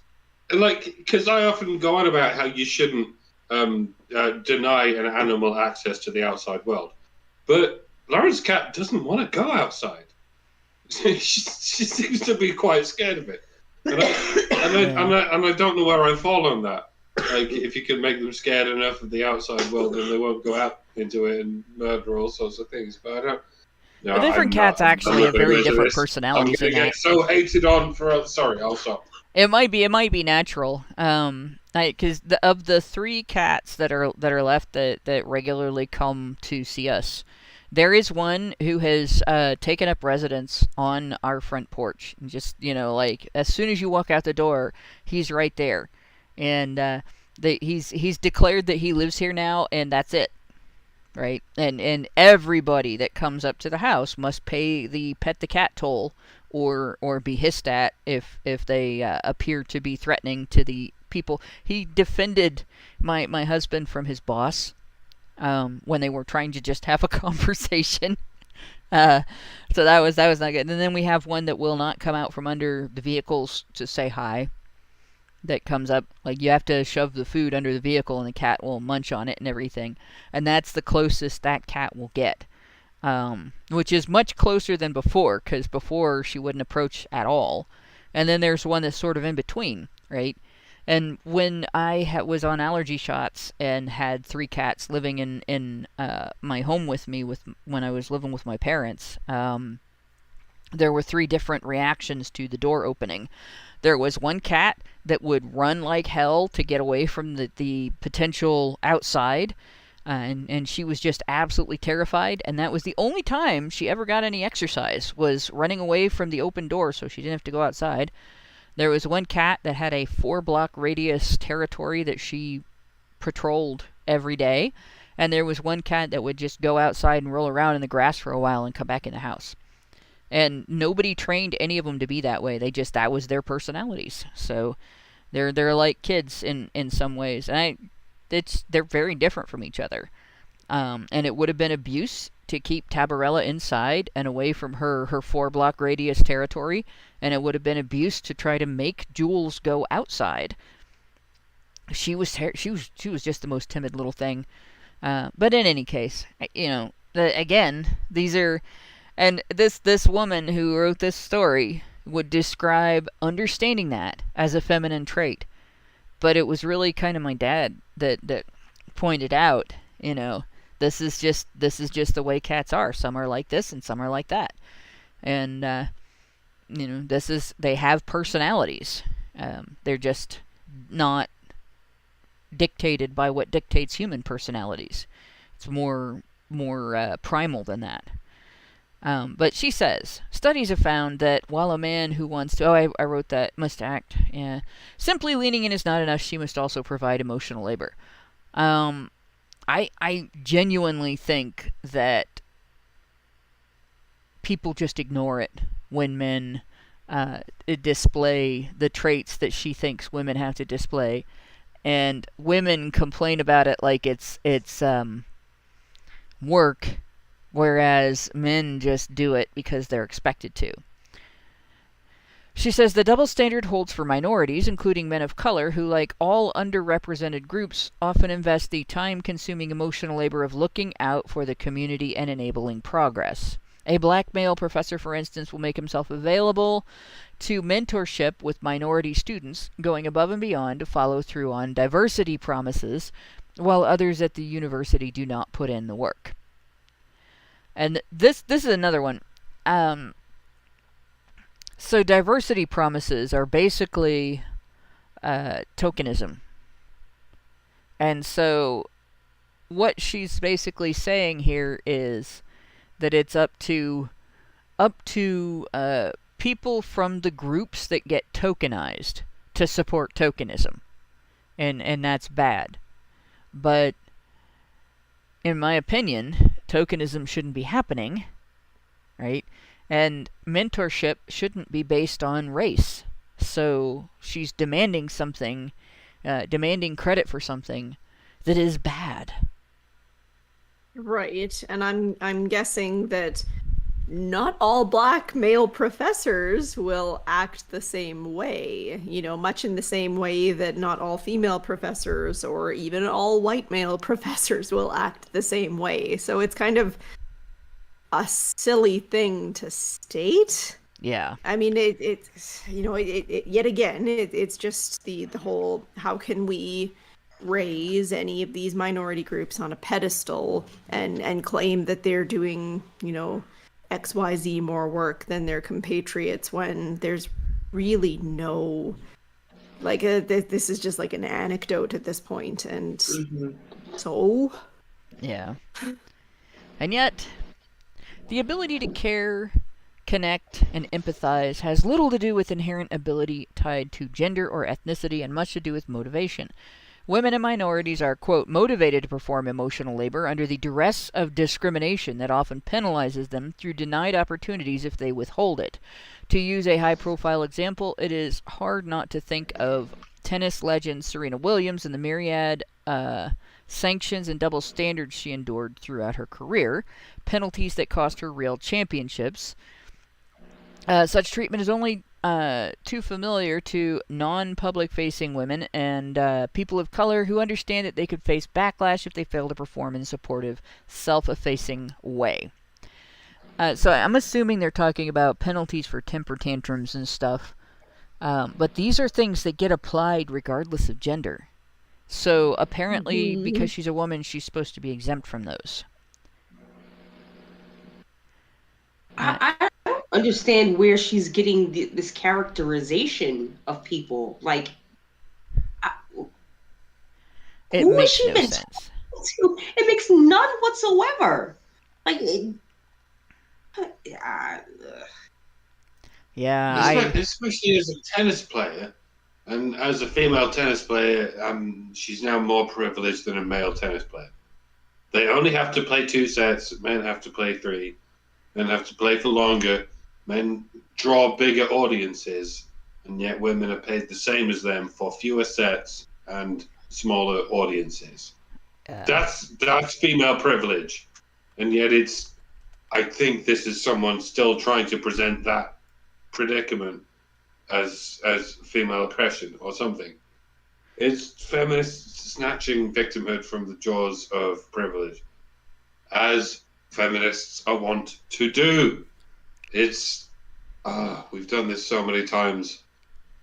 because I often go on about how you shouldn't deny an animal access to the outside world, but Lauren's cat doesn't want to go outside. she seems to be quite scared of it, and I don't know where I fall on that. Like, if you can make them scared enough of the outside world, then they won't go out into it and murder all sorts of things. But I don't. No, the different cats actually have very different personalities. I'm gonna get so hated on for. Sorry, I'll stop. It might be natural. Because of the 3 cats that are left that regularly come to see us, there is one who has taken up residence on our front porch. Just as soon as you walk out the door, he's right there, and he's declared that he lives here now, and that's it. Right, and everybody that comes up to the house must pay the pet the cat toll, or be hissed at if they appear to be threatening to the people. He defended my husband from his boss when they were trying to just have a conversation. So that was not good. And then we have one that will not come out from under the vehicles to say hi. That comes up, like you have to shove the food under the vehicle and the cat will munch on it and everything. And that's the closest that cat will get. Which is much closer than before, because before she wouldn't approach at all. And then there's one that's sort of in between, right? And when I was on allergy shots and had 3 cats living in my home with me when I was living with my parents, there were 3 different reactions to the door opening. There was one cat that would run like hell to get away from the potential outside, and she was just absolutely terrified, and that was the only time she ever got any exercise, was running away from the open door so she didn't have to go outside. There was one cat that had a 4-block radius territory that she patrolled every day, and there was one cat that would just go outside and roll around in the grass for a while and come back in the house. And nobody trained any of them to be that way. That was their personalities. So they're like kids in some ways. And they're very different from each other. And it would have been abuse to keep Tabarella inside and away from her 4-block radius territory. And it would have been abuse to try to make Jules go outside. she was just the most timid little thing. But in any case, again, these are, and this woman who wrote this story would describe understanding that as a feminine trait. But it was really kind of my dad that pointed out, this is just the way cats are. Some are like this and some are like that. And they have personalities. They're just not dictated by what dictates human personalities. It's more primal than that. But she says, studies have found that while a man who wants to, I wrote that, must act, simply leaning in is not enough, she must also provide emotional labor. I genuinely think that people just ignore it when men display the traits that she thinks women have to display. And women complain about it like it's work, whereas men just do it because they're expected to. She says the double standard holds for minorities, including men of color, who, like all underrepresented groups, often invest the time-consuming emotional labor of looking out for the community and enabling progress. A black male professor, for instance, will make himself available to mentorship with minority students, going above and beyond to follow through on diversity promises, while others at the university do not put in the work. And this is another one. So diversity promises are basically tokenism. And so what she's basically saying here is that it's up to people from the groups that get tokenized to support tokenism. And that's bad. But in my opinion, tokenism shouldn't be happening, right? And mentorship shouldn't be based on race. So she's demanding something, demanding credit for something that is bad. Right, and I'm guessing that not all black male professors will act the same way, much in the same way that not all female professors or even all white male professors will act the same way. So it's kind of a silly thing to state. Yeah. I mean, it's yet again, it's just the whole, how can we raise any of these minority groups on a pedestal and claim that they're doing, XYZ more work than their compatriots when there's really no, this is just like an anecdote at this point. And so. Yeah. And yet, the ability to care, connect, and empathize has little to do with inherent ability tied to gender or ethnicity and much to do with motivation. Women and minorities are, quote, motivated to perform emotional labor under the duress of discrimination that often penalizes them through denied opportunities if they withhold it. To use a high-profile example, it is hard not to think of tennis legend Serena Williams and the myriad sanctions and double standards she endured throughout her career, penalties that cost her real championships. Such treatment is only too familiar to non-public facing women and people of color who understand that they could face backlash if they fail to perform in a supportive, self-effacing way. So I'm assuming they're talking about penalties for temper tantrums and stuff. But these are things that get applied regardless of gender. So apparently, because she's a woman, she's supposed to be exempt from those. I don't understand where she's getting this characterization of people. Like, who has she been talking to? It makes none whatsoever. Like, especially as a tennis player, and as a female tennis player, she's now more privileged than a male tennis player. They only have to play 2 sets. Men have to play 3. Men have to play for longer. Men draw bigger audiences, and yet women are paid the same as them for fewer sets and smaller audiences. That's female privilege, and yet I think this is someone still trying to present that predicament as female oppression or something. It's feminists snatching victimhood from the jaws of privilege, as feminists are wont to do. It's we've done this so many times.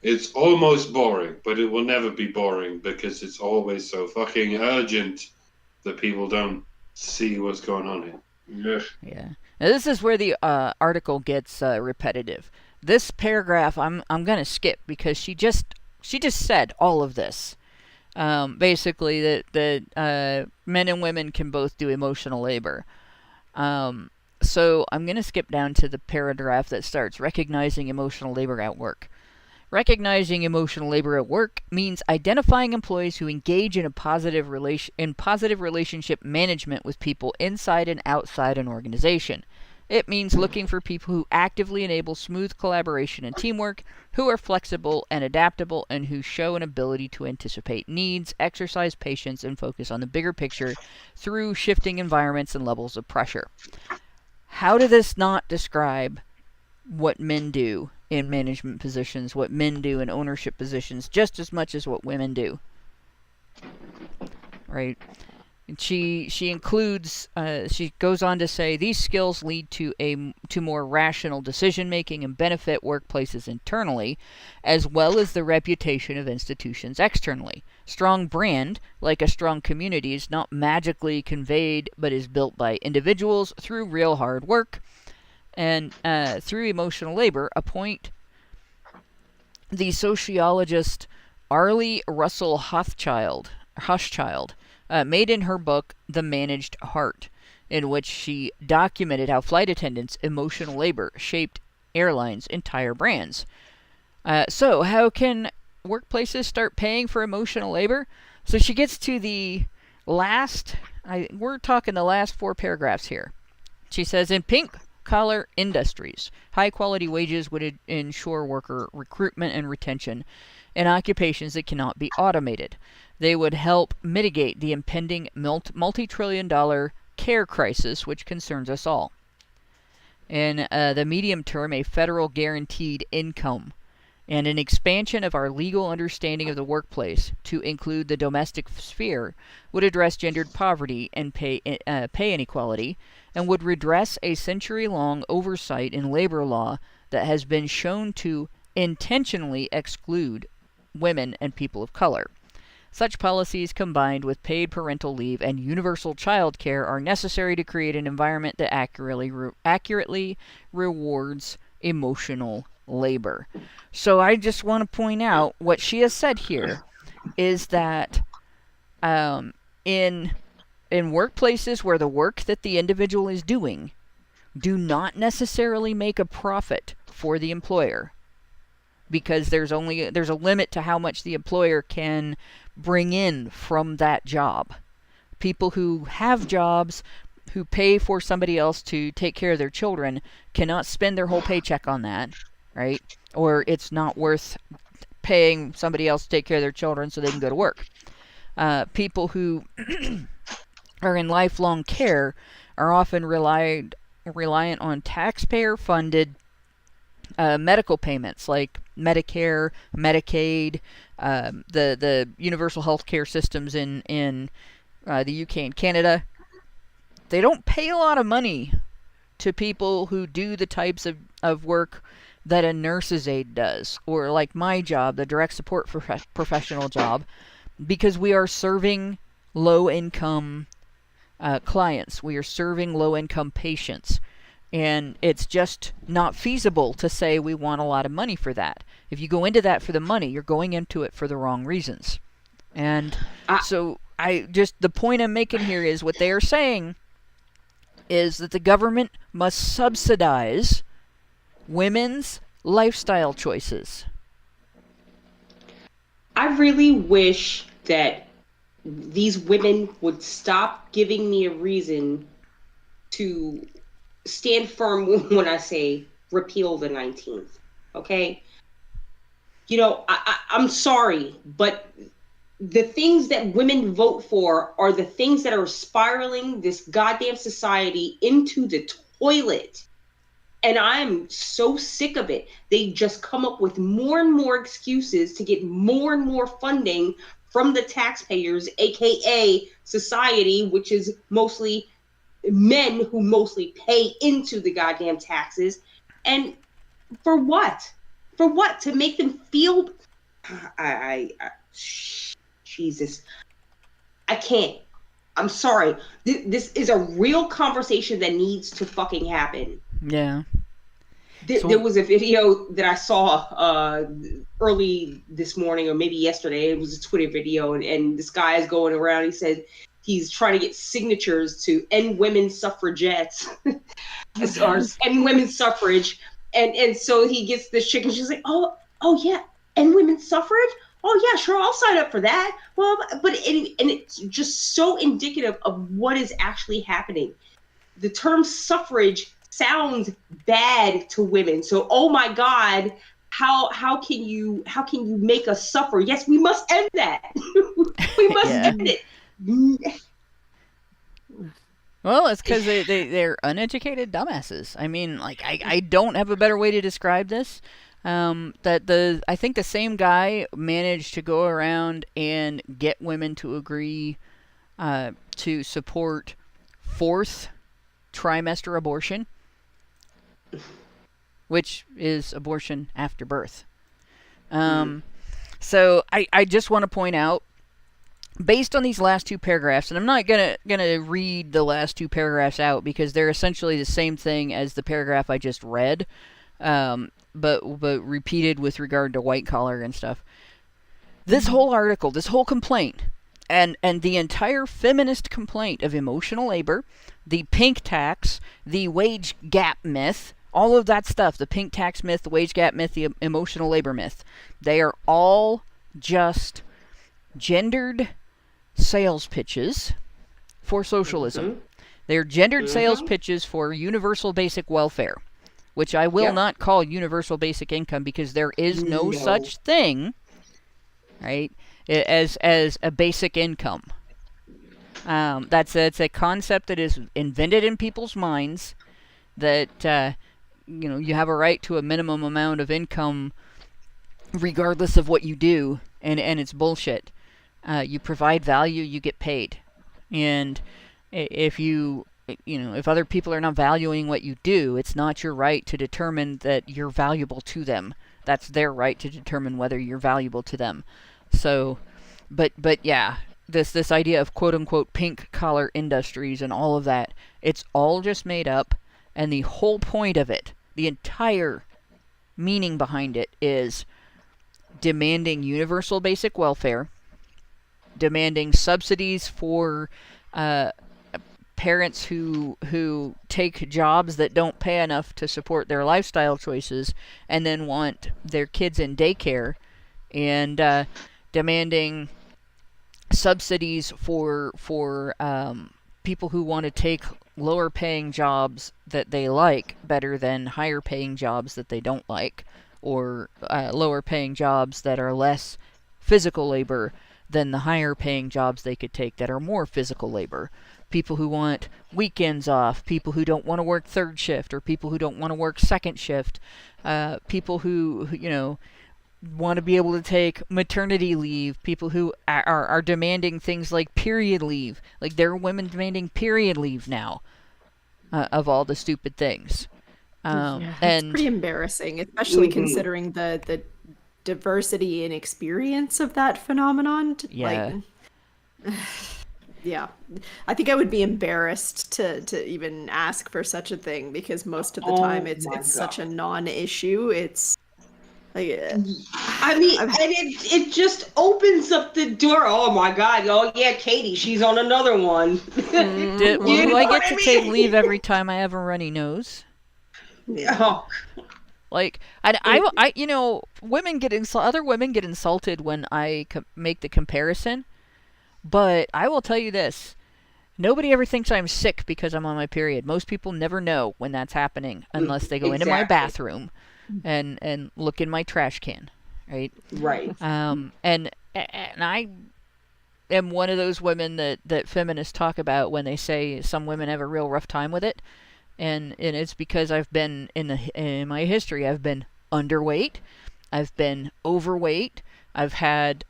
It's almost boring, but it will never be boring because it's always so fucking urgent that people don't see what's going on here. Ugh. Yeah. Now this is where the article gets repetitive. This paragraph I'm gonna skip because she just said all of this. Basically that men and women can both do emotional labor. So I'm gonna skip down to the paragraph that starts recognizing emotional labor at work. Recognizing emotional labor at work means identifying employees who engage in positive relationship management with people inside and outside an organization. It means looking for people who actively enable smooth collaboration and teamwork, who are flexible and adaptable, and who show an ability to anticipate needs, exercise patience, and focus on the bigger picture through shifting environments and levels of pressure. How does this not describe what men do in management positions, what men do in ownership positions, just as much as what women do? Right? And she includes, she goes on to say, these skills lead to more rational decision making and benefit workplaces internally, as well as the reputation of institutions externally. Strong brand, like a strong community, is not magically conveyed, but is built by individuals through real hard work and through emotional labor. A point the sociologist Arlie Russell Hochschild made in her book The Managed Heart, in which she documented how flight attendants' emotional labor shaped airlines' entire brands. So how can workplaces start paying for emotional labor? So she gets to the last, we're talking the last 4 paragraphs here. She says, in pink-collar industries, high-quality wages would ensure worker recruitment and retention in occupations that cannot be automated. They would help mitigate the impending multi-trillion-dollar care crisis which concerns us all. In the medium term, a federal guaranteed income and an expansion of our legal understanding of the workplace to include the domestic sphere would address gendered poverty and pay inequality, and would redress a century-long oversight in labor law that has been shown to intentionally exclude women and people of color. Such policies, combined with paid parental leave and universal child care, are necessary to create an environment that accurately rewards emotional labor. So I just want to point out what she has said here is that in workplaces where the work that the individual is doing do not necessarily make a profit for the employer, because there's a limit to how much the employer can bring in from that job. People who have jobs, who pay for somebody else to take care of their children, cannot spend their whole paycheck on that, right? Or it's not worth paying somebody else to take care of their children so they can go to work. People who are in lifelong care are often reliant on taxpayer-funded medical payments like Medicare, Medicaid, the universal health care systems in the UK and Canada. They don't pay a lot of money to people who do the types of work that a nurse's aide does, or like my job, the direct support professional job, because we are serving low-income clients. We are serving low-income patients. And it's just not feasible to say we want a lot of money for that. If you go into that for the money, you're going into it for the wrong reasons. And so the point I'm making here is what they are saying is that the government must subsidize women's lifestyle choices. I really wish that these women would stop giving me a reason to stand firm when I say repeal the 19th, okay? You know, I'm sorry, but the things that women vote for are the things that are spiraling this goddamn society into the toilet. And I'm so sick of it. They just come up with more and more excuses to get more and more funding from the taxpayers, aka society, which is mostly men who mostly pay into the goddamn taxes. And for what? For what? To make them feel Jesus. I can't. I'm sorry. This is a real conversation that needs to fucking happen. Yeah. There was a video that I saw early this morning, or maybe yesterday. It was a Twitter video, and this guy is going around. He said he's trying to get signatures to end women's suffragettes, or end women's suffrage. And so he gets this chick, and she's like, oh yeah, end women's suffrage? Oh yeah, sure, I'll sign up for that. Well, but it's just so indicative of what is actually happening. The term suffrage sounds bad to women. So, oh my God, how can you make us suffer? Yes, we must end that. We must end it. Well, it's because they're uneducated dumbasses. I mean, like, I don't have a better way to describe this. I think the same guy managed to go around and get women to agree to support fourth trimester abortion, which is abortion after birth. So I just want to point out, based on these last two paragraphs, and I'm not gonna read the last two paragraphs out because they're essentially the same thing as the paragraph I just read, but repeated with regard to white collar and stuff. This whole article, this whole complaint, and the entire feminist complaint of emotional labor, the pink tax, the wage gap myth, all of that stuff, the pink tax myth, the wage gap myth, the emotional labor myth, they are all just gendered sales pitches for socialism. They're gendered sales pitches for universal basic welfare, which I will not call universal basic income because there is no such thing, right, as a basic income. That's a concept that is invented in people's minds that you have a right to a minimum amount of income regardless of what you do, and it's bullshit. You provide value, you get paid. And if if other people are not valuing what you do, it's not your right to determine that you're valuable to them. That's their right to determine whether you're valuable to them. So, but yeah, this idea of quote unquote pink collar industries and all of that, it's all just made up, and the whole point of it, the entire meaning behind it, is demanding universal basic welfare, demanding subsidies for parents who take jobs that don't pay enough to support their lifestyle choices and then want their kids in daycare, and demanding subsidies for people who want to take lower paying jobs that they like better than higher paying jobs that they don't like, or lower paying jobs that are less physical labor than the higher paying jobs they could take that are more physical labor. People who want weekends off, people who don't want to work third shift, or people who don't want to work second shift, people who want to be able to take maternity leave, people who are demanding things like period leave. Like, there are women demanding period leave now, of all the stupid things. And it's pretty embarrassing, especially considering the diversity and experience of that phenomenon. Yeah, I think I would be embarrassed to even ask for such a thing, because most of the time it's such a non-issue. It's like, I mean, and it just opens up the door. Oh my God! Oh yeah, Katie, she's on another one. Do I get to take leave every time I have a runny nose? Oh. Like, women other women get insulted when I make the comparison, but I will tell you this: nobody ever thinks I'm sick because I'm on my period. Most people never know when that's happening unless they go into my bathroom and look in my trash can, right? Right. And I am one of those women that feminists talk about when they say some women have a real rough time with it. And it's because I've been in my history, I've been underweight, I've been overweight, I've had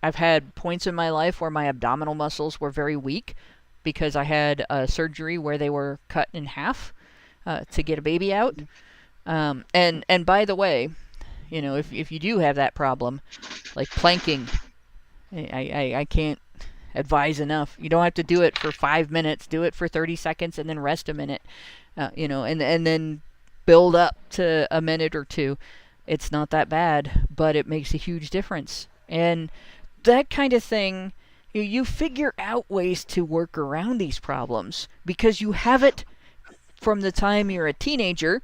I've had points in my life where my abdominal muscles were very weak because I had a surgery where they were cut in half to get a baby out. And by the way, you know, if you do have that problem, like planking, I can't advise enough. You don't have to do it for 5 minutes. Do it for 30 seconds and then rest a minute. You know, and then build up to a minute or two. It's not that bad, but it makes a huge difference. And that kind of thing, you figure out ways to work around these problems because you have it from the time you're a teenager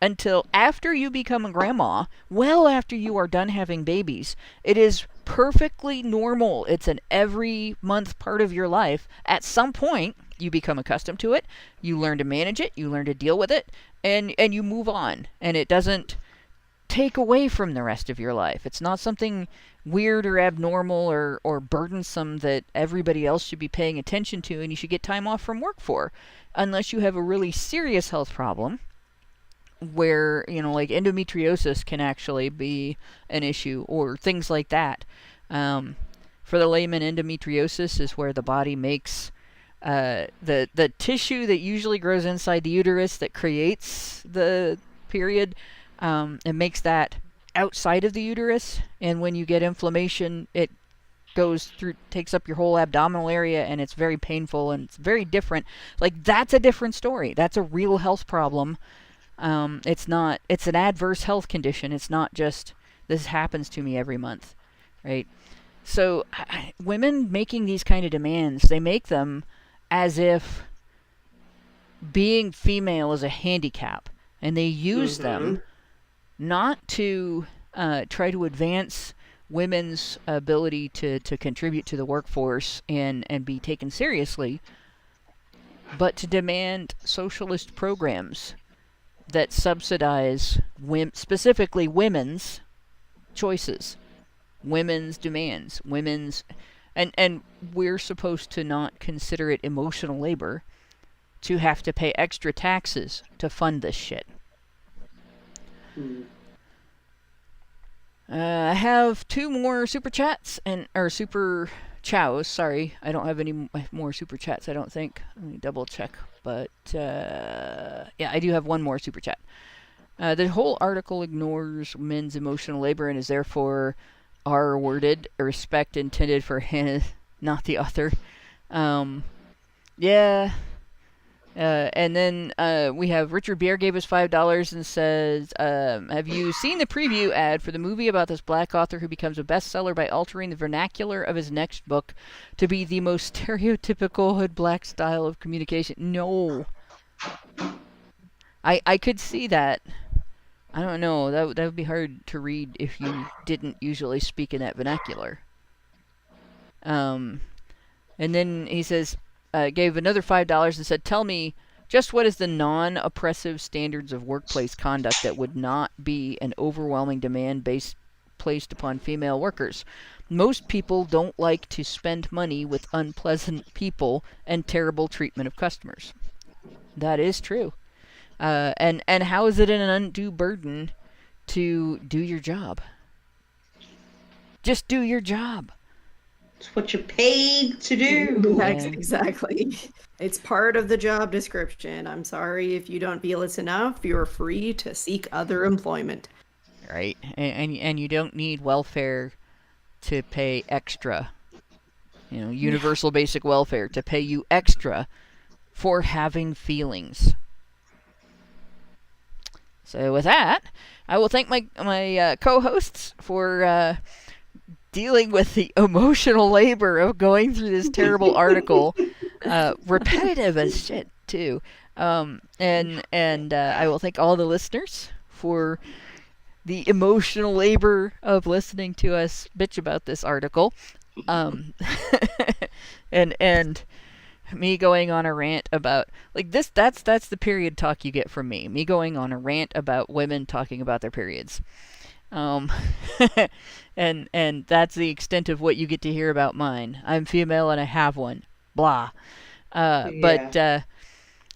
until after you become a grandma, well after you are done having babies. It is perfectly normal. It's an every month part of your life. At some point, you become accustomed to it. You learn to manage it. You learn to deal with it. And you move on. And it doesn't take away from the rest of your life. It's not something weird or abnormal or burdensome that everybody else should be paying attention to and you should get time off from work for. Unless you have a really serious health problem where, you know, like endometriosis can actually be an issue or things like that. For the layman, endometriosis is where the body makes the tissue that usually grows inside the uterus that creates the period. It makes that outside of the uterus, and when you get inflammation, it goes through, takes up your whole abdominal area, and it's very painful and it's very different. Like, that's a different story. That's a real health problem. It's an adverse health condition. It's not just, this happens to me every month, right? So women making these kind of demands, they make them as if being female is a handicap, and they use them not to try to advance women's ability to contribute to the workforce and be taken seriously, but to demand socialist programs that subsidize specifically women's choices, women's demands, and we're supposed to not consider it emotional labor to have to pay extra taxes to fund this shit. I have 2 more super chats or super chows. Sorry, I don't have any more super chats. I don't think. Let me double check. But yeah, I do have 1 more super chat. The whole article ignores men's emotional labor and is therefore R-worded, a respect intended for Hannah, not the author. Yeah. And then we have Richard Beer gave us $5 and says, have you seen the preview ad for the movie about this black author who becomes a bestseller by altering the vernacular of his next book to be the most stereotypical hood black style of communication? No. I could see that. I don't know. That would be hard to read if you didn't usually speak in that vernacular. And then he says, gave another $5 and said, tell me just what is the non-oppressive standards of workplace conduct that would not be an overwhelming demand placed upon female workers. Most people don't like to spend money with unpleasant people and terrible treatment of customers. That is true. And how is it an undue burden to do your job? Just do your job. It's what you're paid to do. Yeah. Exactly. It's part of the job description. I'm sorry if you don't feel it's enough. You're free to seek other employment. Right. And you don't need welfare to pay extra. You know, universal basic welfare to pay you extra for having feelings. So with that, I will thank my co-hosts for dealing with the emotional labor of going through this terrible article, repetitive as shit too. And I will thank all the listeners for the emotional labor of listening to us bitch about this article, and me going on a rant about like this. That's the period talk you get from me. Me going on a rant about women talking about their periods. And that's the extent of what you get to hear about mine. I'm female and I have one. Blah. But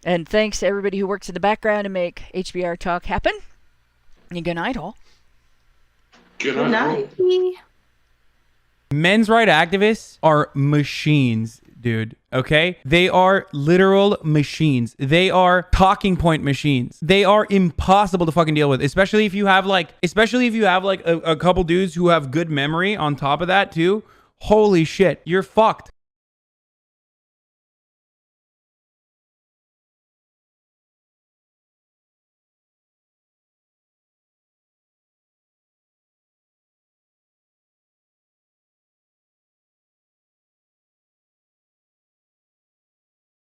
and thanks to everybody who works in the background to make HBR Talk happen. And good night, all. Good night. Men's right activists are machines, dude. Okay? They are literal machines. They are talking point machines. They are impossible to fucking deal with, especially if you have like a couple dudes who have good memory on top of that too. Holy shit, you're fucked.